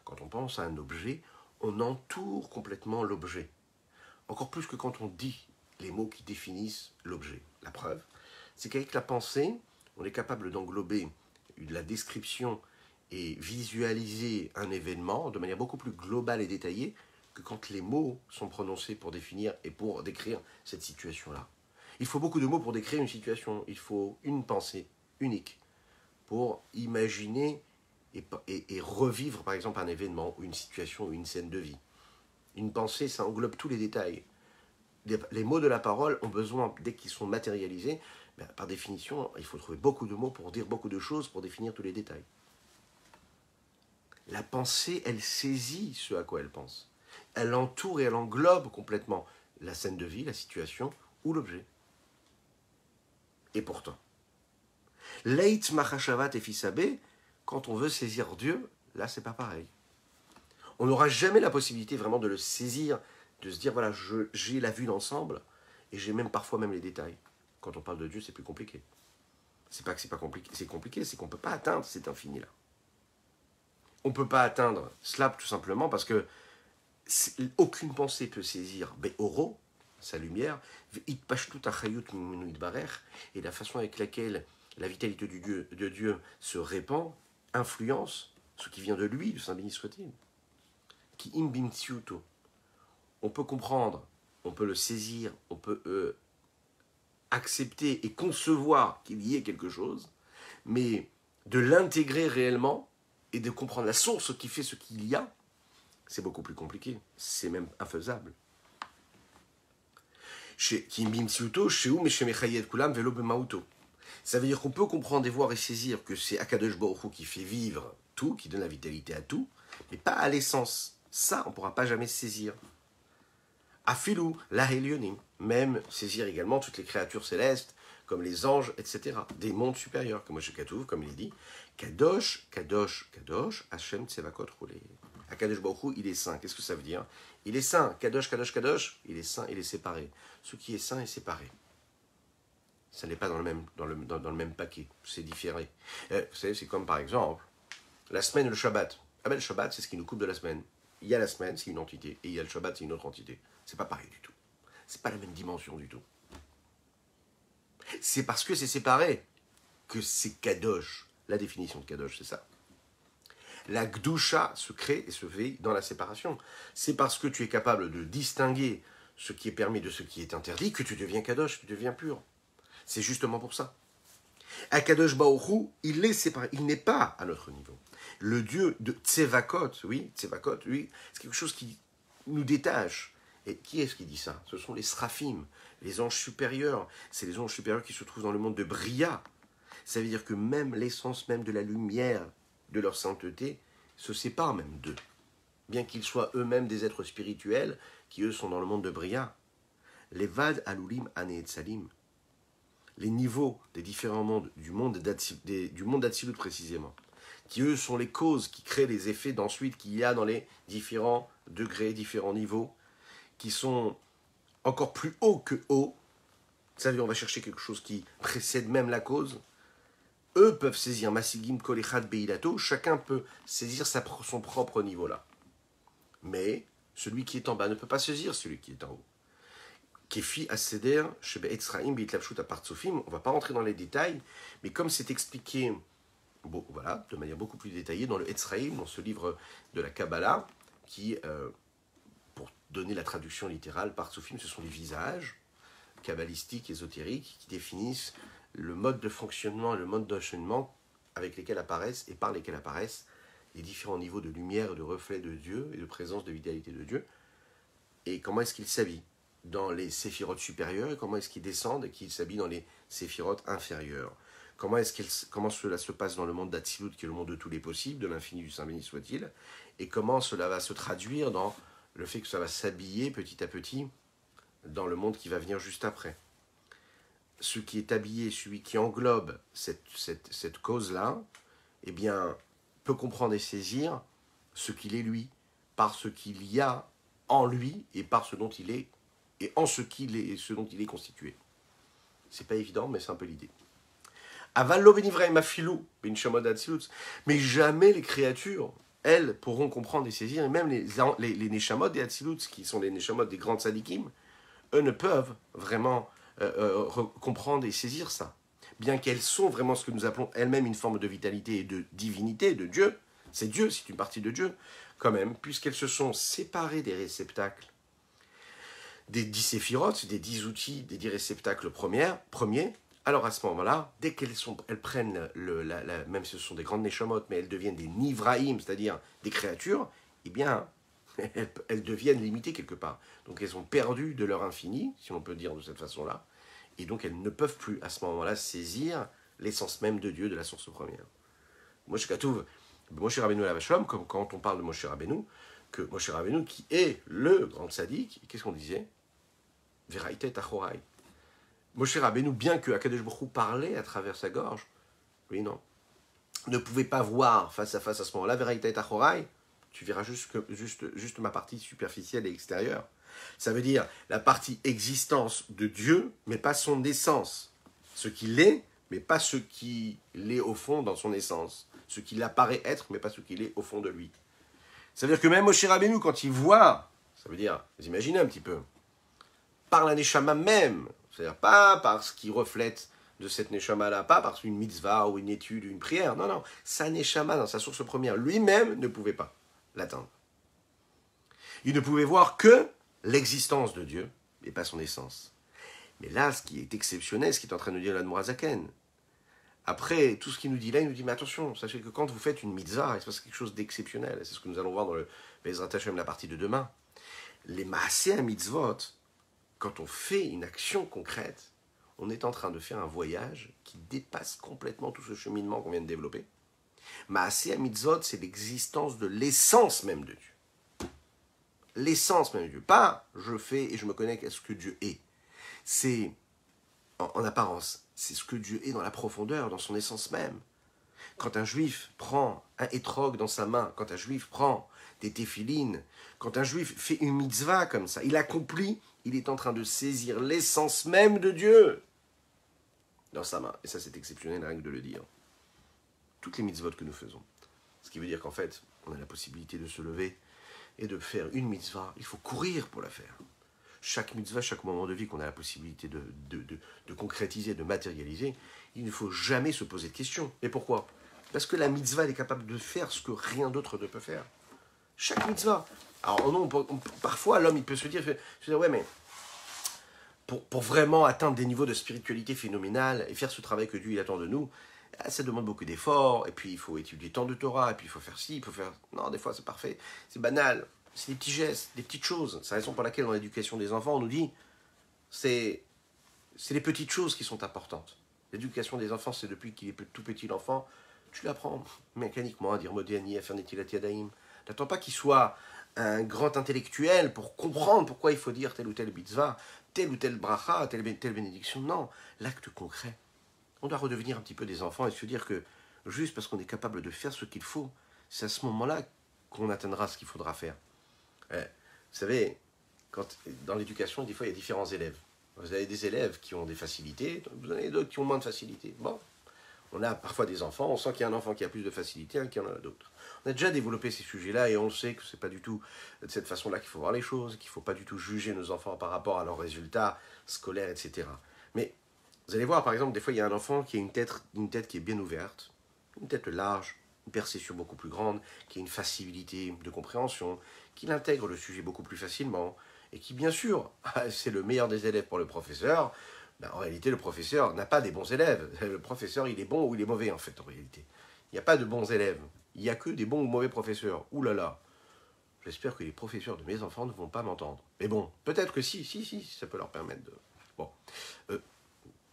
Quand on pense à un objet, on entoure complètement l'objet. Encore plus que quand on dit les mots qui définissent l'objet. La preuve, c'est qu'avec la pensée, on est capable d'englober la description et visualiser un événement de manière beaucoup plus globale et détaillée que quand les mots sont prononcés pour définir et pour décrire cette situation-là. Il faut beaucoup de mots pour décrire une situation. Il faut une pensée unique pour imaginer et revivre, par exemple, un événement ou une situation ou une scène de vie. Une pensée, ça englobe tous les détails. Les mots de la parole ont besoin, dès qu'ils sont matérialisés, par définition, il faut trouver beaucoup de mots pour dire beaucoup de choses, pour définir tous les détails. La pensée, elle saisit ce à quoi elle pense. Elle entoure et elle englobe complètement la scène de vie, la situation ou l'objet. Et pourtant, Leit Machashavat et Fisabe, quand on veut saisir Dieu, là c'est pas pareil. On n'aura jamais la possibilité vraiment de le saisir, de se dire voilà, j'ai la vue d'ensemble et j'ai même parfois même les détails. Quand on parle de Dieu, c'est plus compliqué. C'est pas que c'est pas compliqué, c'est qu'on ne peut pas atteindre cet infini-là. On ne peut pas atteindre cela tout simplement parce que aucune pensée peut saisir Be'oro, sa lumière, et la façon avec laquelle la vitalité de Dieu se répand, influence ce qui vient de lui, de Saint béni soit-il. Qui imbimtiuto. On peut comprendre, on peut le saisir, on peut accepter et concevoir qu'il y ait quelque chose, mais de l'intégrer réellement et de comprendre la source qui fait ce qu'il y a, c'est beaucoup plus compliqué. C'est même infaisable. Ça veut dire qu'on peut comprendre et voir et saisir que c'est Akadosh Baruch Hu qui fait vivre tout, qui donne la vitalité à tout, mais pas à l'essence. Ça, on ne pourra pas jamais saisir. Afilou, la Helionim, même saisir également toutes les créatures célestes, comme les anges, etc. Des mondes supérieurs, comme Moshe Katouf, comme il dit, Kadosh, Kadosh, Kadosh, Hashem Tsevakot Roulé. Akadosh Baruch Hu, il est saint. Qu'est-ce que ça veut dire? Il est saint. Kadosh, Kadosh, Kadosh, il est saint, il est séparé. Ce qui est saint est séparé. Ça n'est pas dans le même paquet. C'est différé. Vous savez, c'est comme par exemple, la semaine et le Shabbat. Ah ben, le Shabbat, c'est ce qui nous coupe de la semaine. Il y a la semaine, c'est une entité. Et il y a le Shabbat, c'est une autre entité. C'est pas pareil du tout. C'est pas la même dimension du tout. C'est parce que c'est séparé que c'est Kadosh. La définition de Kadosh, c'est ça. La Gdusha se crée et se fait dans la séparation. C'est parce que tu es capable de distinguer ce qui est permis de ce qui est interdit que tu deviens Kadosh, tu deviens pur. C'est justement pour ça. Akadosh Baruch Hu, il est séparé, il n'est pas à notre niveau. Le Dieu de Tsevakot, oui, Tsevakot, oui, c'est quelque chose qui nous détache. Et qui est-ce qui dit ça? Ce sont les Sraphim, les anges supérieurs. C'est les anges supérieurs qui se trouvent dans le monde de Bria. Ça veut dire que même l'essence même de la lumière, de leur sainteté, se sépare même d'eux. Bien qu'ils soient eux-mêmes des êtres spirituels, qui eux sont dans le monde de Bria. les Vad Alulim Aneetzalim, les niveaux des différents mondes, du monde d'Atsilut précisément, qui eux sont les causes qui créent les effets d'ensuite qu'il y a dans les différents degrés, différents niveaux, qui sont encore plus hauts que haut. Vous savez, on va chercher quelque chose qui précède même la cause. Eux peuvent saisir Masigim Kolechad Beilato, chacun peut saisir son propre niveau là. Mais celui qui est en bas ne peut pas saisir celui qui est en haut. Kefi Aseder, Shebe Etzraim, Beitlapshut Apartsofim, on ne va pas rentrer dans les détails, mais comme c'est expliqué bon, voilà, de manière beaucoup plus détaillée dans le Etzraim, dans ce livre de la Kabbalah, qui, pour donner la traduction littérale, Partsofim, ce sont les visages kabbalistiques, ésotériques, qui définissent le mode de fonctionnement et le mode d'enchaînement avec lesquels apparaissent et par lesquels apparaissent les différents niveaux de lumière et de reflet de Dieu et de présence de vitalité de Dieu, et comment est-ce qu'ils s'habillent dans les séphirotes supérieures et comment est-ce qu'ils descendent et qu'ils s'habillent dans les séphirotes inférieures. Comment cela se passe dans le monde d'Atsilut, qui est le monde de tous les possibles, de l'infini du Saint béni soit-il, et comment cela va se traduire dans le fait que ça va s'habiller petit à petit dans le monde qui va venir juste après. Ce qui est habillé, celui qui englobe cette cause-là, eh bien, peut comprendre et saisir ce qu'il est lui, par ce qu'il y a en lui et par ce dont il est, et en ce qu'il est et ce dont il est constitué. C'est pas évident, mais c'est un peu l'idée. Avallo benivraim afilou ben shamod atsilut. Mais jamais les créatures, elles, pourront comprendre et saisir, et même les neshamot des atsilut, qui sont les neshamot des grands tzadikim, eux ne peuvent vraiment comprendre et saisir ça. Bien qu'elles sont vraiment ce que nous appelons elles-mêmes une forme de vitalité et de divinité, de Dieu, c'est Dieu, c'est une partie de Dieu, quand même, puisqu'elles se sont séparées des réceptacles, des 10 séphirotes, des 10 outils, des 10 réceptacles premiers, alors à ce moment-là, dès elles prennent, même si ce sont des grandes neshamot, mais elles deviennent des nivraïm, c'est-à-dire des créatures, eh bien, elles deviennent limitées quelque part. Donc elles ont perdu de leur infini, si on peut dire de cette façon-là, et donc elles ne peuvent plus à ce moment-là saisir l'essence même de Dieu, de la source première. Moshe Katouv, Moshe Rabbeinu la Vachelom, comme quand on parle de Moshe Rabbeinu, que Moshe Rabbeinu, qui est le grand tzaddik, qu'est-ce qu'on disait? Veraïte Tachorai. Moshe Rabbeinu, bien que Akadosh Baruch Hu parlait à travers sa gorge, oui, non, ne pouvait pas voir face à ce moment-là, Veraïte Tachorai, tu verras juste ma partie superficielle et extérieure. Ça veut dire la partie existence de Dieu, mais pas son essence. Ce qu'il est, mais pas ce qu'il est au fond dans son essence. Ce qu'il apparaît être, mais pas ce qu'il est au fond de lui. Ça veut dire que même Moshe Rabbeinu, quand il voit, ça veut dire, vous imaginez un petit peu, par la Neshama même, c'est-à-dire pas par ce qui reflète de cette Neshama-là, pas par une mitzvah ou une étude ou une prière, non, sa Neshama dans sa source première, lui-même ne pouvait pas l'atteindre. Il ne pouvait voir que l'existence de Dieu, et pas son essence. Mais là, ce qui est exceptionnel, ce qui est en train de dire l'Admorazaken, après tout ce qu'il nous dit là, il nous dit, mais attention, sachez que quand vous faites une mitzvah, il se passe quelque chose d'exceptionnel. C'est ce que nous allons voir dans le Bezrat Hashem, la partie de demain. Les maaseh mitzvot, quand on fait une action concrète, on est en train de faire un voyage qui dépasse complètement tout ce cheminement qu'on vient de développer. Maaseh mitzvot, c'est l'existence de l'essence même de Dieu. L'essence même de Dieu. Pas je fais et je me connecte à ce que Dieu est. C'est, en apparence, c'est ce que Dieu est dans la profondeur, dans son essence même. Quand un juif prend un hétrog dans sa main, quand un juif prend des téphilines, quand un juif fait une mitzvah comme ça, il accomplit, il est en train de saisir l'essence même de Dieu dans sa main. Et ça, c'est exceptionnel, rien que de le dire. Toutes les mitzvot que nous faisons. Ce qui veut dire qu'en fait, on a la possibilité de se lever et de faire une mitzvah. Il faut courir pour la faire. Chaque mitzvah, chaque moment de vie qu'on a la possibilité de concrétiser, de matérialiser, il ne faut jamais se poser de questions. Et pourquoi? Parce que la mitzvah, elle est capable de faire ce que rien d'autre ne peut faire. Chaque mitzvah. Alors non, parfois, l'homme, il peut se dire, ouais, mais pour vraiment atteindre des niveaux de spiritualité phénoménale et faire ce travail que Dieu il attend de nous, ça demande beaucoup d'efforts, et puis il faut étudier tant de Torah, et puis il faut faire ci, il faut faire... Non, des fois, c'est parfait, c'est banal. C'est des petits gestes, des petites choses. C'est la raison pour laquelle dans l'éducation des enfants, on nous dit c'est les petites choses qui sont importantes. L'éducation des enfants, c'est depuis qu'il est tout petit l'enfant, tu l'apprends mécaniquement à dire Modiani, à faire Netilat Yadayim. N'attends pas qu'il soit un grand intellectuel pour comprendre pourquoi il faut dire telle ou telle mitzvah, telle ou telle bracha, telle bénédiction. Non, l'acte concret. On doit redevenir un petit peu des enfants et se dire que juste parce qu'on est capable de faire ce qu'il faut, c'est à ce moment-là qu'on atteindra ce qu'il faudra faire. Vous savez, dans l'éducation, des fois, il y a différents élèves. Vous avez des élèves qui ont des facilités, vous en avez d'autres qui ont moins de facilités. Bon, on a parfois des enfants, on sent qu'il y a un enfant qui a plus de facilité, un qui en a d'autres. On a déjà développé ces sujets-là et on sait que ce n'est pas du tout de cette façon-là qu'il faut voir les choses, qu'il ne faut pas du tout juger nos enfants par rapport à leurs résultats scolaires, etc. Mais vous allez voir, par exemple, des fois, il y a un enfant qui a une tête qui est bien ouverte, une tête large, une perception beaucoup plus grande, qui a une facilité de compréhension, qui intègre le sujet beaucoup plus facilement, et qui, bien sûr, c'est le meilleur des élèves pour le professeur. Ben, en réalité, le professeur n'a pas des bons élèves. Le professeur, il est bon ou il est mauvais, en fait, en réalité. Il n'y a pas de bons élèves. Il n'y a que des bons ou mauvais professeurs. Ouh là là. J'espère que les professeurs de mes enfants ne vont pas m'entendre. Mais bon, peut-être que si, ça peut leur permettre de... Bon.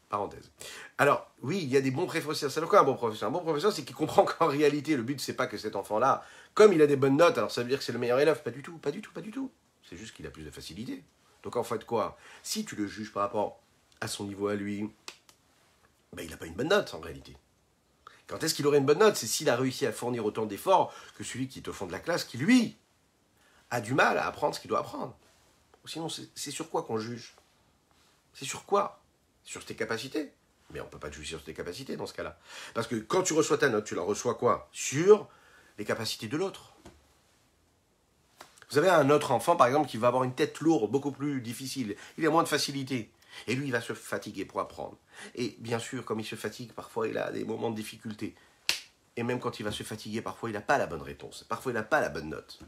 Parenthèse. Alors, oui, il y a des bons professeurs. C'est quoi un bon professeur? Un bon professeur, c'est qu'il comprend qu'en réalité, le but, c'est pas que cet enfant-là, comme il a des bonnes notes, alors ça veut dire que c'est le meilleur élève. Pas du tout, pas du tout, pas du tout. C'est juste qu'il a plus de facilité. Donc en fait, quoi? Si tu le juges par rapport à son niveau à lui, ben, il n'a pas une bonne note, en réalité. Quand est-ce qu'il aurait une bonne note? C'est s'il a réussi à fournir autant d'efforts que celui qui est au fond de la classe, qui, lui, a du mal à apprendre ce qu'il doit apprendre. Sinon, c'est sur quoi qu'on juge? C'est sur quoi? Sur tes capacités. Mais on ne peut pas te juger sur tes capacités dans ce cas-là. Parce que quand tu reçois ta note, tu la reçois quoi? Sur les capacités de l'autre. Vous avez un autre enfant, par exemple, qui va avoir une tête lourde, beaucoup plus difficile. Il a moins de facilité. Et lui, il va se fatiguer pour apprendre. Et bien sûr, comme il se fatigue, parfois, il a des moments de difficulté. Et même quand il va se fatiguer, parfois, il n'a pas la bonne réponse. Parfois, il n'a pas la bonne note.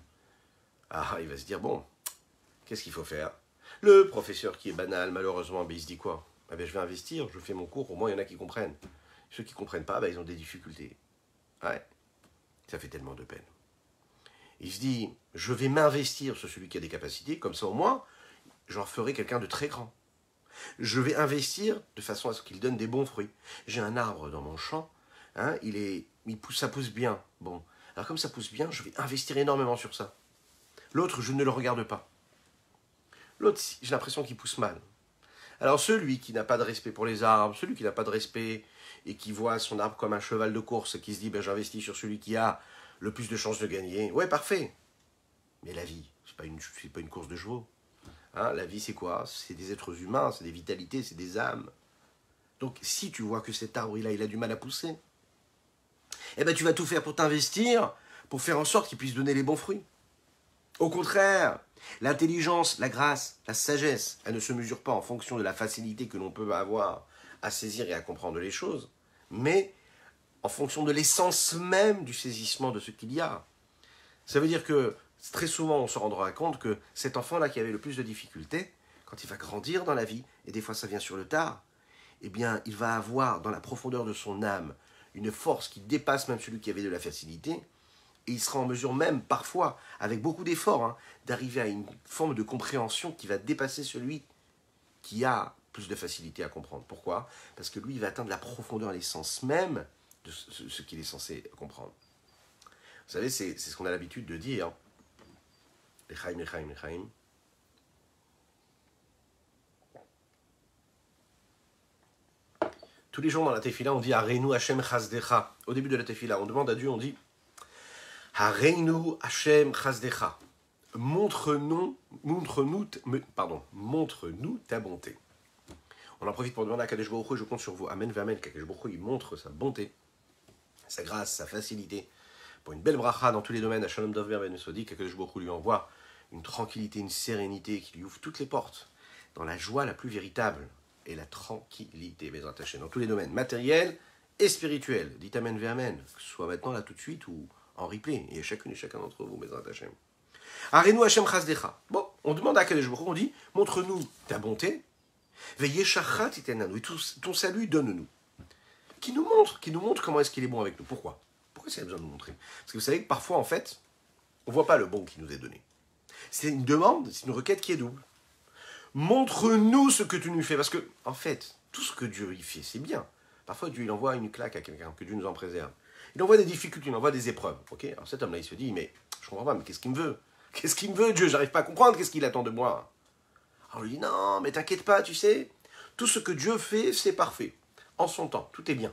Ah, il va se dire, bon, qu'est-ce qu'il faut faire? Le professeur qui est banal, malheureusement, ben, il se dit quoi? Ah ben, je vais investir, je fais mon cours, au moins il y en a qui comprennent. Ceux qui ne comprennent pas, ben, ils ont des difficultés. Ouais, ça fait tellement de peine. Il se dit, je vais m'investir sur celui qui a des capacités, comme ça au moins, j'en ferai quelqu'un de très grand. Je vais investir de façon à ce qu'il donne des bons fruits. J'ai un arbre dans mon champ, hein, ça pousse bien. Bon, alors comme ça pousse bien, je vais investir énormément sur ça. L'autre, je ne le regarde pas. L'autre, j'ai l'impression qu'il pousse mal. Alors celui qui n'a pas de respect pour les arbres, celui qui n'a pas de respect et qui voit son arbre comme un cheval de course, qui se dit ben, j'investis sur celui qui a le plus de chances de gagner, ouais parfait. Mais la vie, c'est pas une course de chevaux. Hein, la vie c'est quoi? C'est des êtres humains, c'est des vitalités, c'est des âmes. Donc si tu vois que cet arbre-là, il a du mal à pousser, eh ben tu vas tout faire pour t'investir, pour faire en sorte qu'il puisse donner les bons fruits. Au contraire, l'intelligence, la grâce, la sagesse, elle ne se mesure pas en fonction de la facilité que l'on peut avoir à saisir et à comprendre les choses, mais en fonction de l'essence même du saisissement de ce qu'il y a. Ça veut dire que très souvent on se rendra compte que cet enfant-là qui avait le plus de difficultés, quand il va grandir dans la vie, et des fois ça vient sur le tard, eh bien il va avoir dans la profondeur de son âme une force qui dépasse même celui qui avait de la facilité, et il sera en mesure même, parfois, avec beaucoup d'efforts, hein, d'arriver à une forme de compréhension qui va dépasser celui qui a plus de facilité à comprendre. Pourquoi? Parce que lui, il va atteindre la profondeur, l'essence même de ce qu'il est censé comprendre. Vous savez, c'est ce qu'on a l'habitude de dire. L'Echaim, l'Echaim, l'Echaim. Tous les jours dans la tefila, on dit Hareinu Hashem Chazdecha. Au début de la tefila, on demande à Dieu, on dit Hareinu Hashem Chazdecha. Montre-nous ta bonté. On en profite pour demander à Kadesh Baruch Hu, je compte sur vous. Amen, amen. Kadesh Baruch Hu, il montre sa bonté, sa grâce, sa facilité. Pour une belle bracha dans tous les domaines, à Shalom Dov Ben Sodi, Kadesh Baruch Hu lui envoie une tranquillité, une sérénité qui lui ouvre toutes les portes, dans la joie la plus véritable et la tranquillité, Bezrat Hashem, dans tous les domaines, matériels et spirituels. Dites Amen, amen, que ce soit maintenant, là, tout de suite, ou en replay, et chacune et chacun d'entre vous, Bezrat Hashem. Arenu Hashem Chazdecha. Bon, on demande à Kadesh Baruch Hu, on dit, montre-nous ta bonté, veillez Shachat Itenanu, et ton salut, donne-nous. Qui nous montre comment est-ce qu'il est bon avec nous. Pourquoi ça a besoin de nous montrer? Parce que vous savez que parfois, en fait, on ne voit pas le bon qui nous est donné. C'est une demande, c'est une requête qui est double. Montre-nous ce que tu nous fais. Parce que, en fait, tout ce que Dieu y fait, c'est bien. Parfois, Dieu, il envoie une claque à quelqu'un, que Dieu nous en préserve. Il envoie des difficultés, il envoie des épreuves. Okay, alors cet homme-là, il se dit, mais je ne comprends pas, mais qu'est-ce qu'il me veut? Qu'est-ce qu'il me veut, Dieu? J'arrive pas à comprendre, qu'est-ce qu'il attend de moi? Alors on lui dit, non, mais t'inquiète pas, tu sais, tout ce que Dieu fait, c'est parfait. En son temps, tout est bien.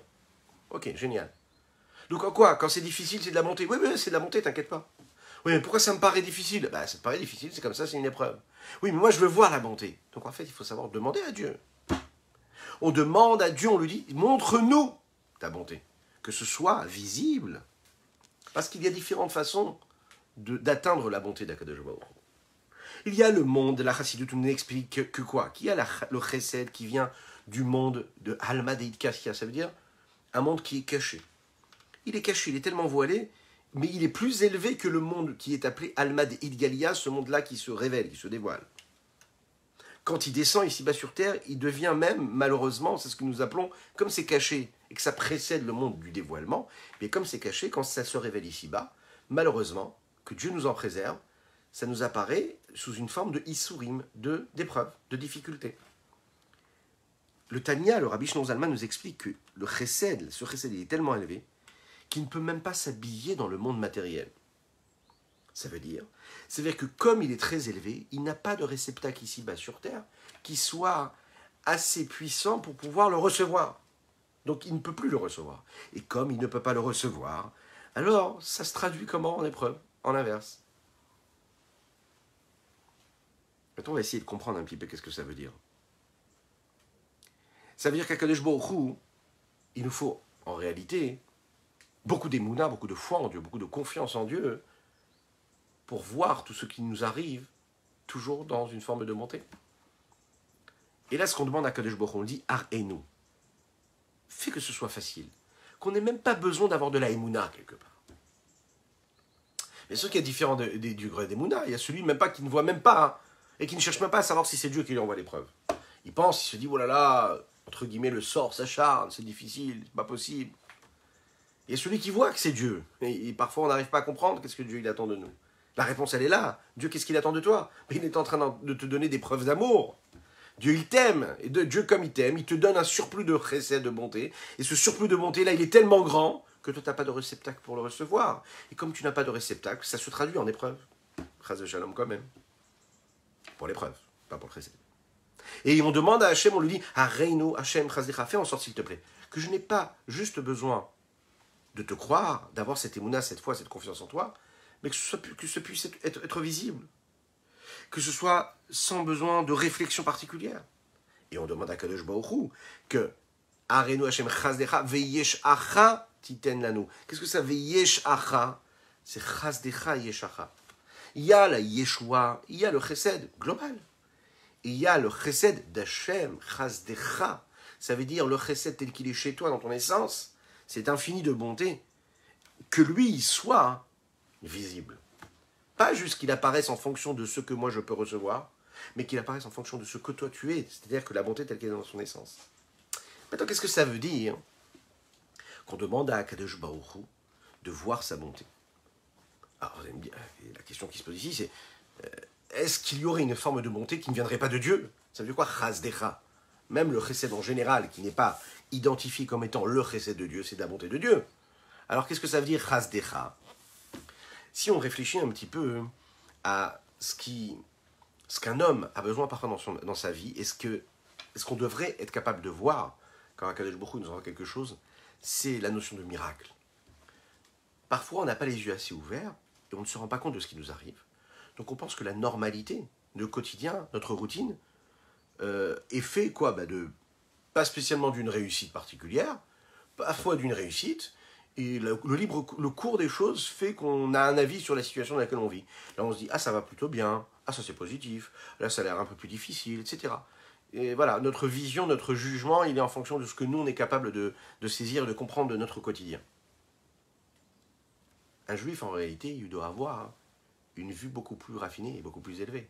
Ok, génial. Donc en quoi? Quand c'est difficile, c'est de la montée. Oui, oui, c'est de la montée, t'inquiète pas. Oui, mais pourquoi ça me paraît difficile? Bah, ça te paraît difficile, c'est comme ça, c'est une épreuve. Oui, mais moi, je veux voir la bonté. Donc, en fait, il faut savoir demander à Dieu. On demande à Dieu, on lui dit, montre-nous ta bonté. Que ce soit visible. Parce qu'il y a différentes façons d'atteindre la bonté d'Akadosh Baruch Hu. Il y a le monde de la Chassidut, on n'explique que quoi? Qu'il y a le chesed qui vient du monde de Alma Deit Kassia, ça veut dire un monde qui est caché. Il est caché, il est tellement voilé, mais il est plus élevé que le monde qui est appelé Alma Deit Galia, ce monde-là qui se révèle, qui se dévoile. Quand il descend ici-bas sur Terre, il devient même, malheureusement, c'est ce que nous appelons, comme c'est caché, et que ça précède le monde du dévoilement, mais comme c'est caché, quand ça se révèle ici-bas, malheureusement, que Dieu nous en préserve, ça nous apparaît sous une forme de issourim, d'épreuve, de difficulté. Le Tanya, le Rabbi Shlomo Zalman nous explique que le chesed, ce chesed, il est tellement élevé qu'il ne peut même pas s'habiller dans le monde matériel. Ça veut dire que comme il est très élevé, il n'a pas de réceptacle ici-bas sur Terre qui soit assez puissant pour pouvoir le recevoir. Donc il ne peut plus le recevoir. Et comme il ne peut pas le recevoir, alors ça se traduit comment en épreuve? En inverse. Maintenant, on va essayer de comprendre un petit peu qu'est-ce que ça veut dire. Ça veut dire qu'à Kadosh Baruch Hu, il nous faut, en réalité, beaucoup d'émouna, beaucoup de foi en Dieu, beaucoup de confiance en Dieu, pour voir tout ce qui nous arrive, toujours dans une forme de montée. Et là, ce qu'on demande à Kadosh Baruch Hu, on dit, Ar-Enu. Fais que ce soit facile. Qu'on n'ait même pas besoin d'avoir de la émouna, quelque part. Bien sûr qu'il y a différents degrés d'émouna. Il y a celui même pas qui ne voit même pas, hein, et qui ne cherche même pas à savoir si c'est Dieu qui lui envoie l'épreuve. Il pense, il se dit, oh là là, entre guillemets, le sort s'acharne, c'est difficile, c'est pas possible. Il y a celui qui voit que c'est Dieu. Et parfois, on n'arrive pas à comprendre qu'est-ce que Dieu il attend de nous. La réponse, elle est là. Dieu, qu'est-ce qu'il attend de toi? Il est en train de te donner des preuves d'amour. Dieu, il t'aime. Et Dieu, comme il t'aime, il te donne un surplus de chesed, de bonté. Et ce surplus de bonté-là, il est tellement grand que toi, tu n'as pas de réceptacle pour le recevoir. Et comme tu n'as pas de réceptacle, ça se traduit en épreuve. Chas de shalom quand même. Pour l'épreuve, pas pour le chesed. Et on demande à Hachem, on lui dit, Reino, Hachem, chasdecha, fais en sorte, s'il te plaît, que je n'ai pas juste besoin de te croire, d'avoir cette émouna, cette foi, cette confiance en toi, mais que ce puisse être visible. Que ce soit sans besoin de réflexion particulière. Et on demande à Kadosh Baruch Hu que Arenu Hashem Chazdecha Veyesh Acha Titen Lanu. Qu'est-ce que ça Veyesh Acha? C'est Chazdecha Yesh Acha. Il y a la Yeshua, il y a le Chesed global. Il y a le Chesed d'Hashem Chazdecha. Ça veut dire le Chesed tel qu'il est chez toi dans ton essence. C'est infini de bonté. Que lui, il soit visible. Pas juste qu'il apparaisse en fonction de ce que moi je peux recevoir, mais qu'il apparaisse en fonction de ce que toi tu es, c'est-à-dire que la bonté telle qu'elle est dans son essence. Maintenant, qu'est-ce que ça veut dire qu'on demande à Akadosh Baruch Hu de voir sa bonté? Alors, vous allez me dire, la question qui se pose ici, c'est est-ce qu'il y aurait une forme de bonté qui ne viendrait pas de Dieu? Ça veut dire quoi, Chazdecha? Même le chesed en général, qui n'est pas identifié comme étant le chesed de Dieu, c'est de la bonté de Dieu. Alors, qu'est-ce que ça veut dire, Chazdecha? Si on réfléchit un petit peu à ce qu'un homme a besoin parfois dans sa vie, est-ce qu'on devrait être capable de voir, quand Akadosh Baruch Hu nous envoie quelque chose, c'est la notion de miracle. Parfois, on n'a pas les yeux assez ouverts et on ne se rend pas compte de ce qui nous arrive. Donc on pense que la normalité, le quotidien, notre routine, est fait quoi? Pas spécialement d'une réussite particulière, parfois d'une réussite. Et le cours des choses fait qu'on a un avis sur la situation dans laquelle on vit. Là, on se dit, ah, ça va plutôt bien, ah, ça c'est positif, là, ça a l'air un peu plus difficile, etc. Et voilà, notre vision, notre jugement, il est en fonction de ce que nous, on est capable de saisir et de comprendre de notre quotidien. Un juif, en réalité, il doit avoir une vue beaucoup plus raffinée et beaucoup plus élevée.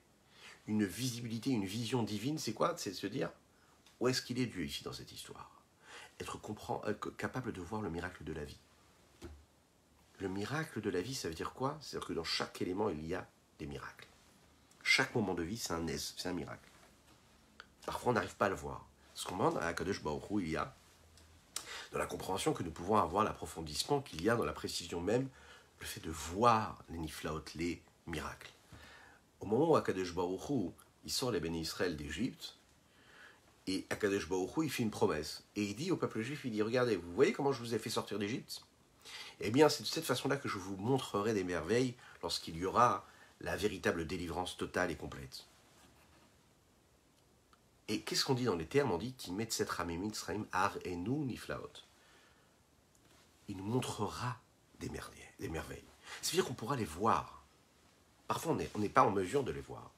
Une visibilité, une vision divine, c'est quoi? C'est de se dire, où est-ce qu'il est Dieu ici dans cette histoire? Être capable de voir le miracle de la vie. Le miracle de la vie, ça veut dire quoi? C'est-à-dire que dans chaque élément, il y a des miracles. Chaque moment de vie, c'est un miracle. Parfois, on n'arrive pas à le voir. Ce qu'on demande à Akadosh Baruch Hu, il y a, dans la compréhension que nous pouvons avoir, l'approfondissement qu'il y a dans la précision même, le fait de voir les niflaot, les miracles. au moment où Akadosh Baruch Hu, il sort les bénis Israël d'Égypte, et Akadosh Baruch Hu, il fait une promesse. Et il dit au peuple juif, il dit, regardez, vous voyez comment je vous ai fait sortir d'Égypte? Eh bien, c'est de cette façon-là que je vous montrerai des merveilles lorsqu'il y aura la véritable délivrance totale et complète. Et qu'est-ce qu'on dit dans les termes? On dit Timet set ramim Mitzrayim ar enu niflaot. Il nous montrera des merveilles. C'est-à-dire qu'on pourra les voir. Parfois, on n'est pas en mesure de les voir.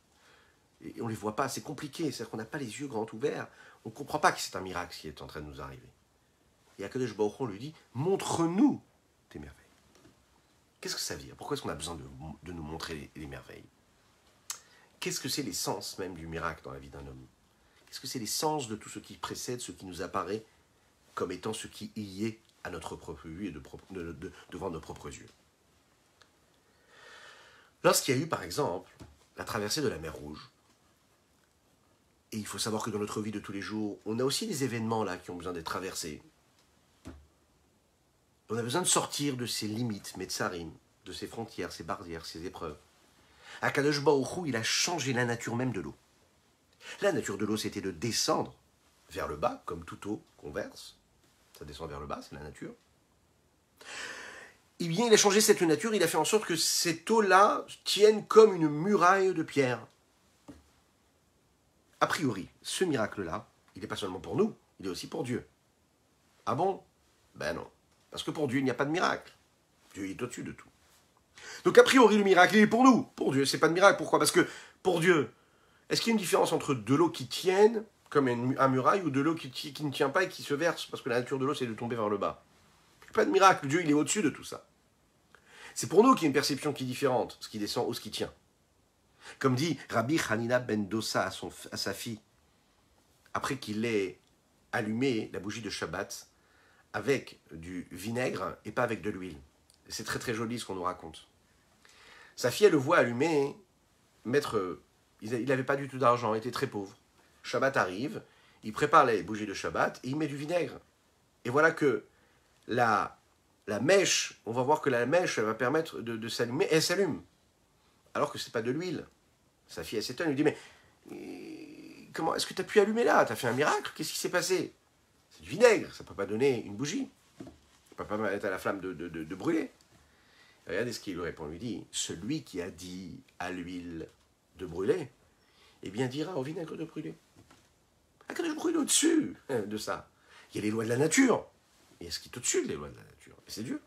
Et on ne les voit pas, c'est compliqué. C'est-à-dire qu'on n'a pas les yeux grands ouverts. On ne comprend pas que c'est un miracle qui est en train de nous arriver. Et Akadosh Baruch Hu lui dit, montre-nous tes merveilles. Qu'est-ce que ça veut dire? Pourquoi est-ce qu'on a besoin de nous montrer les merveilles? Qu'est-ce que c'est l'essence même du miracle dans la vie d'un homme? Qu'est-ce que c'est l'essence de tout ce qui précède, ce qui nous apparaît comme étant ce qui y est à notre propre vue et devant nos propres yeux? Lorsqu'il y a eu, par exemple, la traversée de la mer Rouge, et il faut savoir que dans notre vie de tous les jours, on a aussi des événements là qui ont besoin d'être traversés. On a besoin de sortir de ces limites, Metzarim, de ces frontières, ces barrières, ces épreuves. Akadosh Baruch Hu, il a changé la nature même de l'eau. La nature de l'eau, c'était de descendre vers le bas, comme toute eau qu'on verse. Ça descend vers le bas, c'est la nature. Eh bien, il a changé cette nature, il a fait en sorte que cette eau-là tienne comme une muraille de pierre. A priori, ce miracle-là, il n'est pas seulement pour nous, il est aussi pour Dieu. Ah bon? Ben non. Parce que pour Dieu, il n'y a pas de miracle. Dieu est au-dessus de tout. Donc a priori, le miracle, il est pour nous. Pour Dieu, c'est pas de miracle. Pourquoi? Parce que pour Dieu, est-ce qu'il y a une différence entre de l'eau qui tienne, comme un muraille, ou de l'eau qui ne tient pas et qui se verse? Parce que la nature de l'eau, c'est de tomber vers le bas. Pas de miracle. Dieu, il est au-dessus de tout ça. C'est pour nous qu'il y a une perception qui est différente, ce qui descend ou ce qui tient. Comme dit Rabbi Hanina ben Dossa à sa fille, après qu'il ait allumé la bougie de Shabbat avec du vinaigre et pas avec de l'huile. C'est très très joli ce qu'on nous raconte. Sa fille, elle le voit allumer, il n'avait pas du tout d'argent, il était très pauvre. Shabbat arrive, il prépare les bougies de Shabbat et il met du vinaigre. Et voilà que la mèche, on va voir que la mèche elle va permettre de s'allumer, et elle s'allume. Alors que ce n'est pas de l'huile. Sa fille, elle s'étonne, elle lui dit, mais comment est-ce que tu as pu allumer là? Tu as fait un miracle? Qu'est-ce qui s'est passé? C'est du vinaigre, ça ne peut pas donner une bougie. Ça ne peut pas mettre à la flamme de brûler. Et regardez ce qu'il lui répond, il lui dit, celui qui a dit à l'huile de brûler, eh bien dira au vinaigre de brûler. Ah, quand je brûle au-dessus de ça, il y a les lois de la nature. Et ce qui est au-dessus des lois de la nature, c'est Dieu.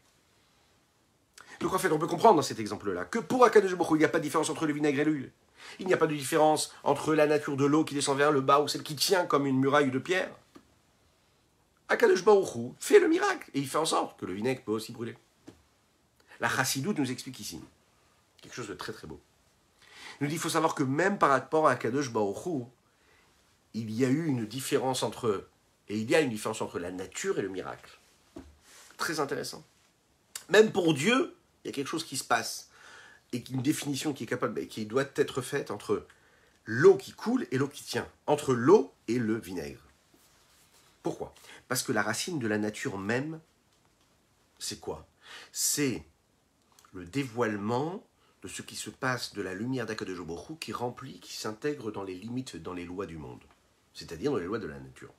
Donc en fait, on peut comprendre dans cet exemple-là que pour Akadosh Baruch Hu, il n'y a pas de différence entre le vinaigre et l'huile. Il n'y a pas de différence entre la nature de l'eau qui descend vers le bas ou celle qui tient comme une muraille de pierre. Akadosh Baruch Hu fait le miracle et il fait en sorte que le vinaigre peut aussi brûler. La Chassidoute nous explique ici quelque chose de très très beau. Il nous dit qu'il faut savoir que même par rapport à Akadosh Baruch Hu, il y a eu une différence entre la nature et le miracle. Très intéressant. Même pour Dieu, il y a quelque chose qui se passe et une définition qui doit être faite entre l'eau qui coule et l'eau qui tient, entre l'eau et le vinaigre. Pourquoi? Parce que la racine de la nature même, c'est quoi? C'est le dévoilement de ce qui se passe de la lumière d'Akadosh Baruch Hu qui s'intègre dans les limites, dans les lois du monde, c'est-à-dire dans les lois de la nature.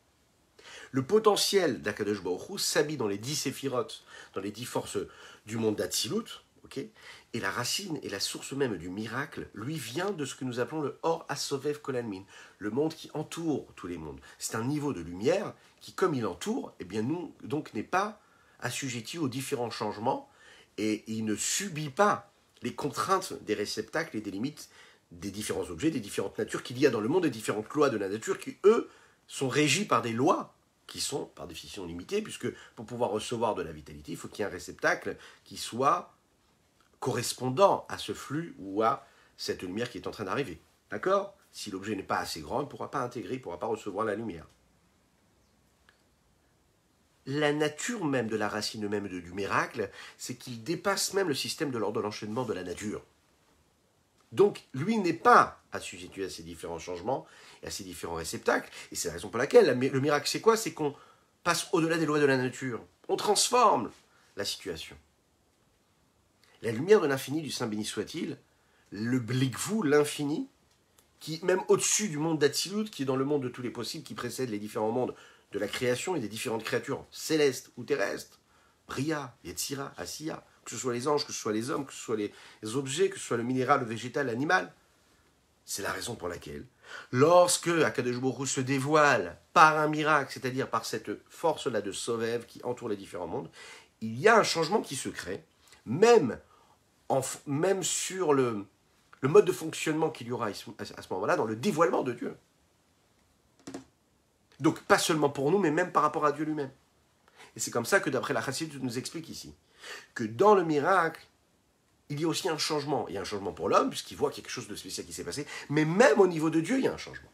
Le potentiel d'Akadosh Baruch Hu s'habille dans les 10 séphirotes, dans les 10 forces du monde d'Atsilut, okay, et la racine et la source même du miracle, lui, vient de ce que nous appelons le Or Asovev Kolalmin, le monde qui entoure tous les mondes. C'est un niveau de lumière qui, comme il entoure, eh bien, nous, donc, n'est pas assujetti aux différents changements et il ne subit pas les contraintes des réceptacles et des limites des différents objets, des différentes natures qu'il y a dans le monde, des différentes lois de la nature qui, eux, sont régis par des lois qui sont par définition limitées, puisque pour pouvoir recevoir de la vitalité, il faut qu'il y ait un réceptacle qui soit correspondant à ce flux ou à cette lumière qui est en train d'arriver. D'accord? Si l'objet n'est pas assez grand, il ne pourra pas intégrer, il ne pourra pas recevoir la lumière. La nature même de la racine même du miracle, c'est qu'il dépasse même le système de l'ordre de l'enchaînement de la nature. Donc, lui n'est pas assujetti à ces différents changements et à ces différents réceptacles. Et c'est la raison pour laquelle le miracle, c'est quoi? C'est qu'on passe au-delà des lois de la nature. On transforme la situation. La lumière de l'infini du Saint béni soit-il le Blikvou, l'infini, qui même au-dessus du monde d'Atsilut, qui est dans le monde de tous les possibles, qui précède les différents mondes de la création et des différentes créatures célestes ou terrestres, Bria, Yetzira, Asiya, que ce soit les anges, que ce soit les hommes, que ce soit les objets, que ce soit le minéral, le végétal, l'animal. C'est la raison pour laquelle, lorsque Akadosh Baruch Hu se dévoile par un miracle, c'est-à-dire par cette force-là de Sovev qui entoure les différents mondes, il y a un changement qui se crée, même sur le mode de fonctionnement qu'il y aura à ce moment-là, dans le dévoilement de Dieu. Donc, pas seulement pour nous, mais même par rapport à Dieu lui-même. Et c'est comme ça que, d'après la Chassidut, nous explique ici, que dans le miracle, il y a aussi un changement. Il y a un changement pour l'homme, puisqu'il voit quelque chose de spécial qui s'est passé, mais même au niveau de Dieu, il y a un changement.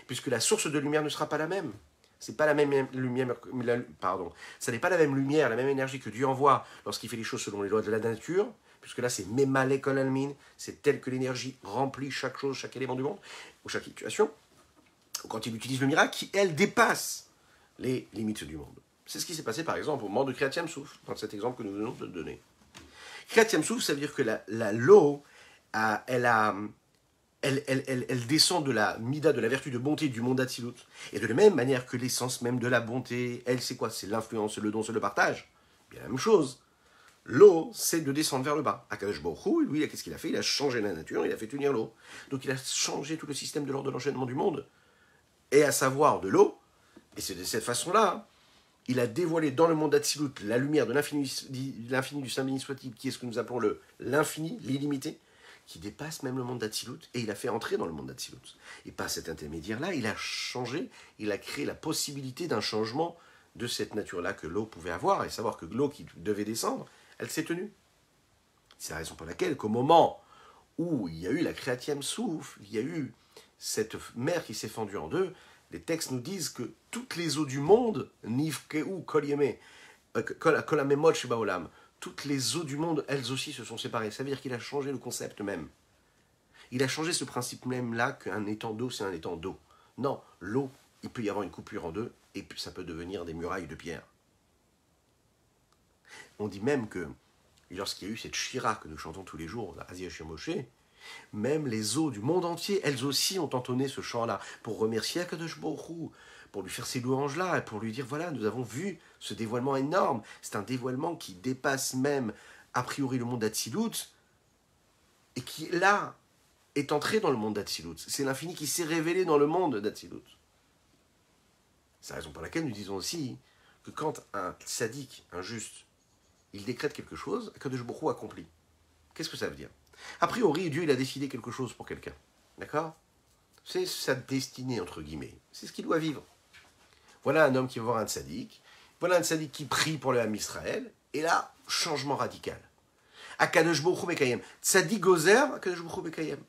Puisque la source de lumière ne sera pas la même. C'est pas la même lumière, ça n'est pas la même lumière, la même énergie que Dieu envoie lorsqu'il fait les choses selon les lois de la nature, puisque là c'est Memale Kol Almin, c'est tel que l'énergie remplit chaque chose, chaque élément du monde, ou chaque situation, quand il utilise le miracle, qui elle dépasse les limites du monde. C'est ce qui s'est passé par exemple au moment de Kriyat Yam Souf, dans cet exemple que nous venons de donner. Kriyat Yam Souf, ça veut dire que l'eau, elle descend de la mida, de la vertu de bonté du monde d'Atsilut. Et de la même manière que l'essence même de la bonté, elle, c'est quoi? C'est l'influence, le don, c'est le partage. Bien la même chose. L'eau, c'est de descendre vers le bas. Akadosh Baruch Hu, lui, qu'est-ce qu'il a fait? Il a changé la nature, il a fait unir l'eau. Donc il a changé tout le système de l'ordre de l'enchaînement du monde. Et à savoir de l'eau, et c'est de cette façon-là, il a dévoilé dans le monde d'Atsilut la lumière de l'infini du Saint béni soit-il, qui est ce que nous appelons l'infini, l'illimité, qui dépasse même le monde d'Atsilut, et il a fait entrer dans le monde d'Atsilut. Et par cet intermédiaire-là, il a changé, il a créé la possibilité d'un changement de cette nature-là que l'eau pouvait avoir, et savoir que l'eau qui devait descendre, elle s'est tenue. C'est la raison pour laquelle, qu'au moment où il y a eu la Kriyat Yam Souf, il y a eu cette mer qui s'est fendue en deux, les textes nous disent que toutes les eaux du monde, Nivkeu Kol Yemei, Kol Hamemot Shebaolam, toutes les eaux du monde, elles aussi se sont séparées. Ça veut dire qu'il a changé le concept même. Il a changé ce principe même-là qu'un étang d'eau, c'est un étang d'eau. Non, l'eau, il peut y avoir une coupure en deux, et puis ça peut devenir des murailles de pierre. On dit même que, lorsqu'il y a eu cette shira que nous chantons tous les jours, la Asia Shir Moshe, même les eaux du monde entier, elles aussi ont entonné ce chant-là, pour remercier Akadosh Baruch Hu, pour lui faire ces louanges-là, et pour lui dire, voilà, nous avons vu ce dévoilement énorme. C'est un dévoilement qui dépasse même, a priori, le monde d'Atsilut, et qui, là, est entré dans le monde d'Atsilut. C'est l'infini qui s'est révélé dans le monde d'Atsilut. C'est la raison pour laquelle nous disons aussi que quand un tzaddik, un juste, il décrète quelque chose, Akadosh Baruch Hu accomplit. Qu'est-ce que ça veut dire? A priori, Dieu, il a décidé quelque chose pour quelqu'un. D'accord? C'est sa destinée, entre guillemets. C'est ce qu'il doit vivre. Voilà un homme qui va voir un tzaddik. Voilà un tzaddik qui prie pour le Ham Israël. Et là, changement radical. Akadosh Baruch Hu Mekayem. Tzaddik gozer, Akadosh Baruch Hu Mekayem.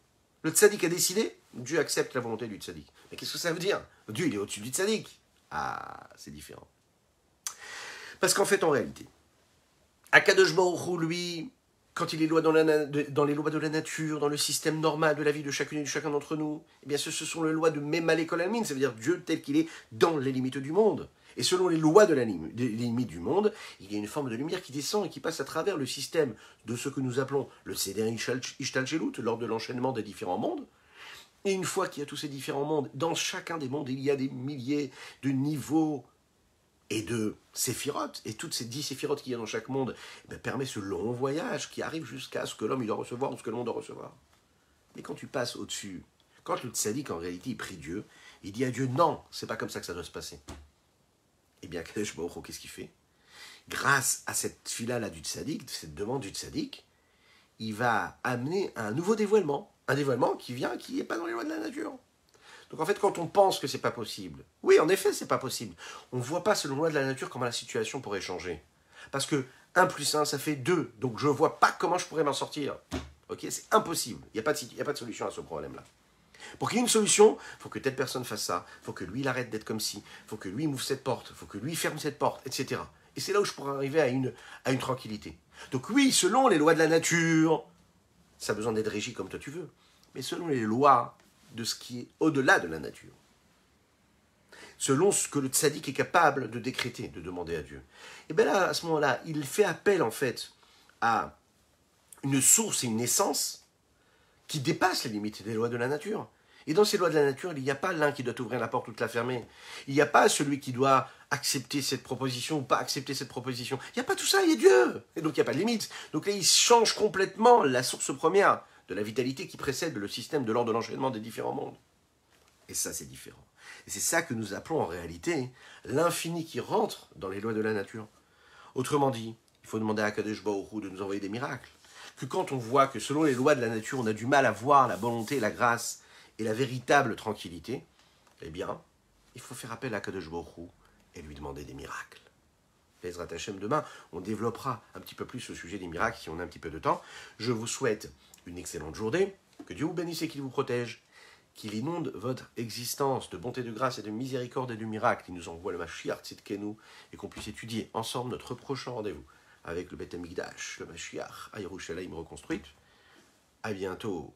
Le tzaddik a décidé, Dieu accepte la volonté du tzaddik. Mais qu'est-ce que ça veut dire? Dieu, il est au-dessus du tzaddik. Ah, c'est différent. Parce qu'en fait, en réalité, Akadosh Baruch Hu, lui, quand il est dans les lois de la nature, dans le système normal de la vie de chacune et de chacun d'entre nous, eh bien ce sont les lois de Memale Kol Almin, ça veut dire Dieu tel qu'il est dans les limites du monde. Et selon les lois des limites du monde, il y a une forme de lumière qui descend et qui passe à travers le système de ce que nous appelons le Seder Ishtalchelut, lors de l'enchaînement des différents mondes. Et une fois qu'il y a tous ces différents mondes, dans chacun des mondes, il y a des milliers de niveaux et de séphirotes, et toutes ces 10 séphirotes qu'il y a dans chaque monde, permet ce long voyage qui arrive jusqu'à ce que l'homme il doit recevoir ou ce que le monde doit recevoir. Mais quand tu passes au-dessus, quand le tzaddik en réalité il prie Dieu, il dit à Dieu non, c'est pas comme ça que ça doit se passer. Eh bien, Kadesh Baruch Hu, qu'est-ce qu'il fait? Grâce à cette fila-là du tzaddik, cette demande du tzaddik, il va amener un nouveau dévoilement, un dévoilement qui n'est pas dans les lois de la nature. Donc en fait, quand on pense que c'est pas possible, oui, en effet, c'est pas possible. On ne voit pas, selon la loi de la nature, comment la situation pourrait changer. Parce que 1 plus 1, ça fait 2. Donc je vois pas comment je pourrais m'en sortir. Ok, c'est impossible. Il n'y a pas de solution à ce problème-là. Pour qu'il y ait une solution, il faut que telle personne fasse ça. Il faut que lui, il arrête d'être comme ci. Il faut que lui m'ouvre cette porte. Il faut que lui ferme cette porte, etc. Et c'est là où je pourrais arriver à une tranquillité. Donc oui, selon les lois de la nature, ça a besoin d'être régi comme toi tu veux. Mais selon les lois de ce qui est au-delà de la nature, selon ce que le tzaddik est capable de décréter, de demander à Dieu. Et bien là, à ce moment-là, il fait appel en fait à une source et une essence qui dépassent les limites des lois de la nature. Et dans ces lois de la nature, il n'y a pas l'un qui doit ouvrir la porte ou te la fermer. Il n'y a pas celui qui doit accepter cette proposition ou pas accepter cette proposition. Il n'y a pas tout ça, il y a Dieu. Et donc il n'y a pas de limite. Donc là, il change complètement la source première de la vitalité qui précède le système de l'ordre de l'enchaînement des différents mondes. Et ça, c'est différent. Et c'est ça que nous appelons en réalité l'infini qui rentre dans les lois de la nature. Autrement dit, il faut demander à Kadosh Baruch Hu de nous envoyer des miracles. Que quand on voit que selon les lois de la nature, on a du mal à voir la volonté, la grâce et la véritable tranquillité, eh bien, il faut faire appel à Kadosh Baruch Hu et lui demander des miracles. Bezrat Hashem, demain, on développera un petit peu plus le sujet des miracles si on a un petit peu de temps. Je vous souhaite une excellente journée, que Dieu vous bénisse et qu'il vous protège, qu'il inonde votre existence de bonté, de grâce et de miséricorde et de miracles. Il nous envoie le Mashiach Tzidkenu et qu'on puisse étudier ensemble notre prochain rendez-vous avec le Beth Amikdash, le Mashiach, à Yerushalayim reconstruite. À bientôt.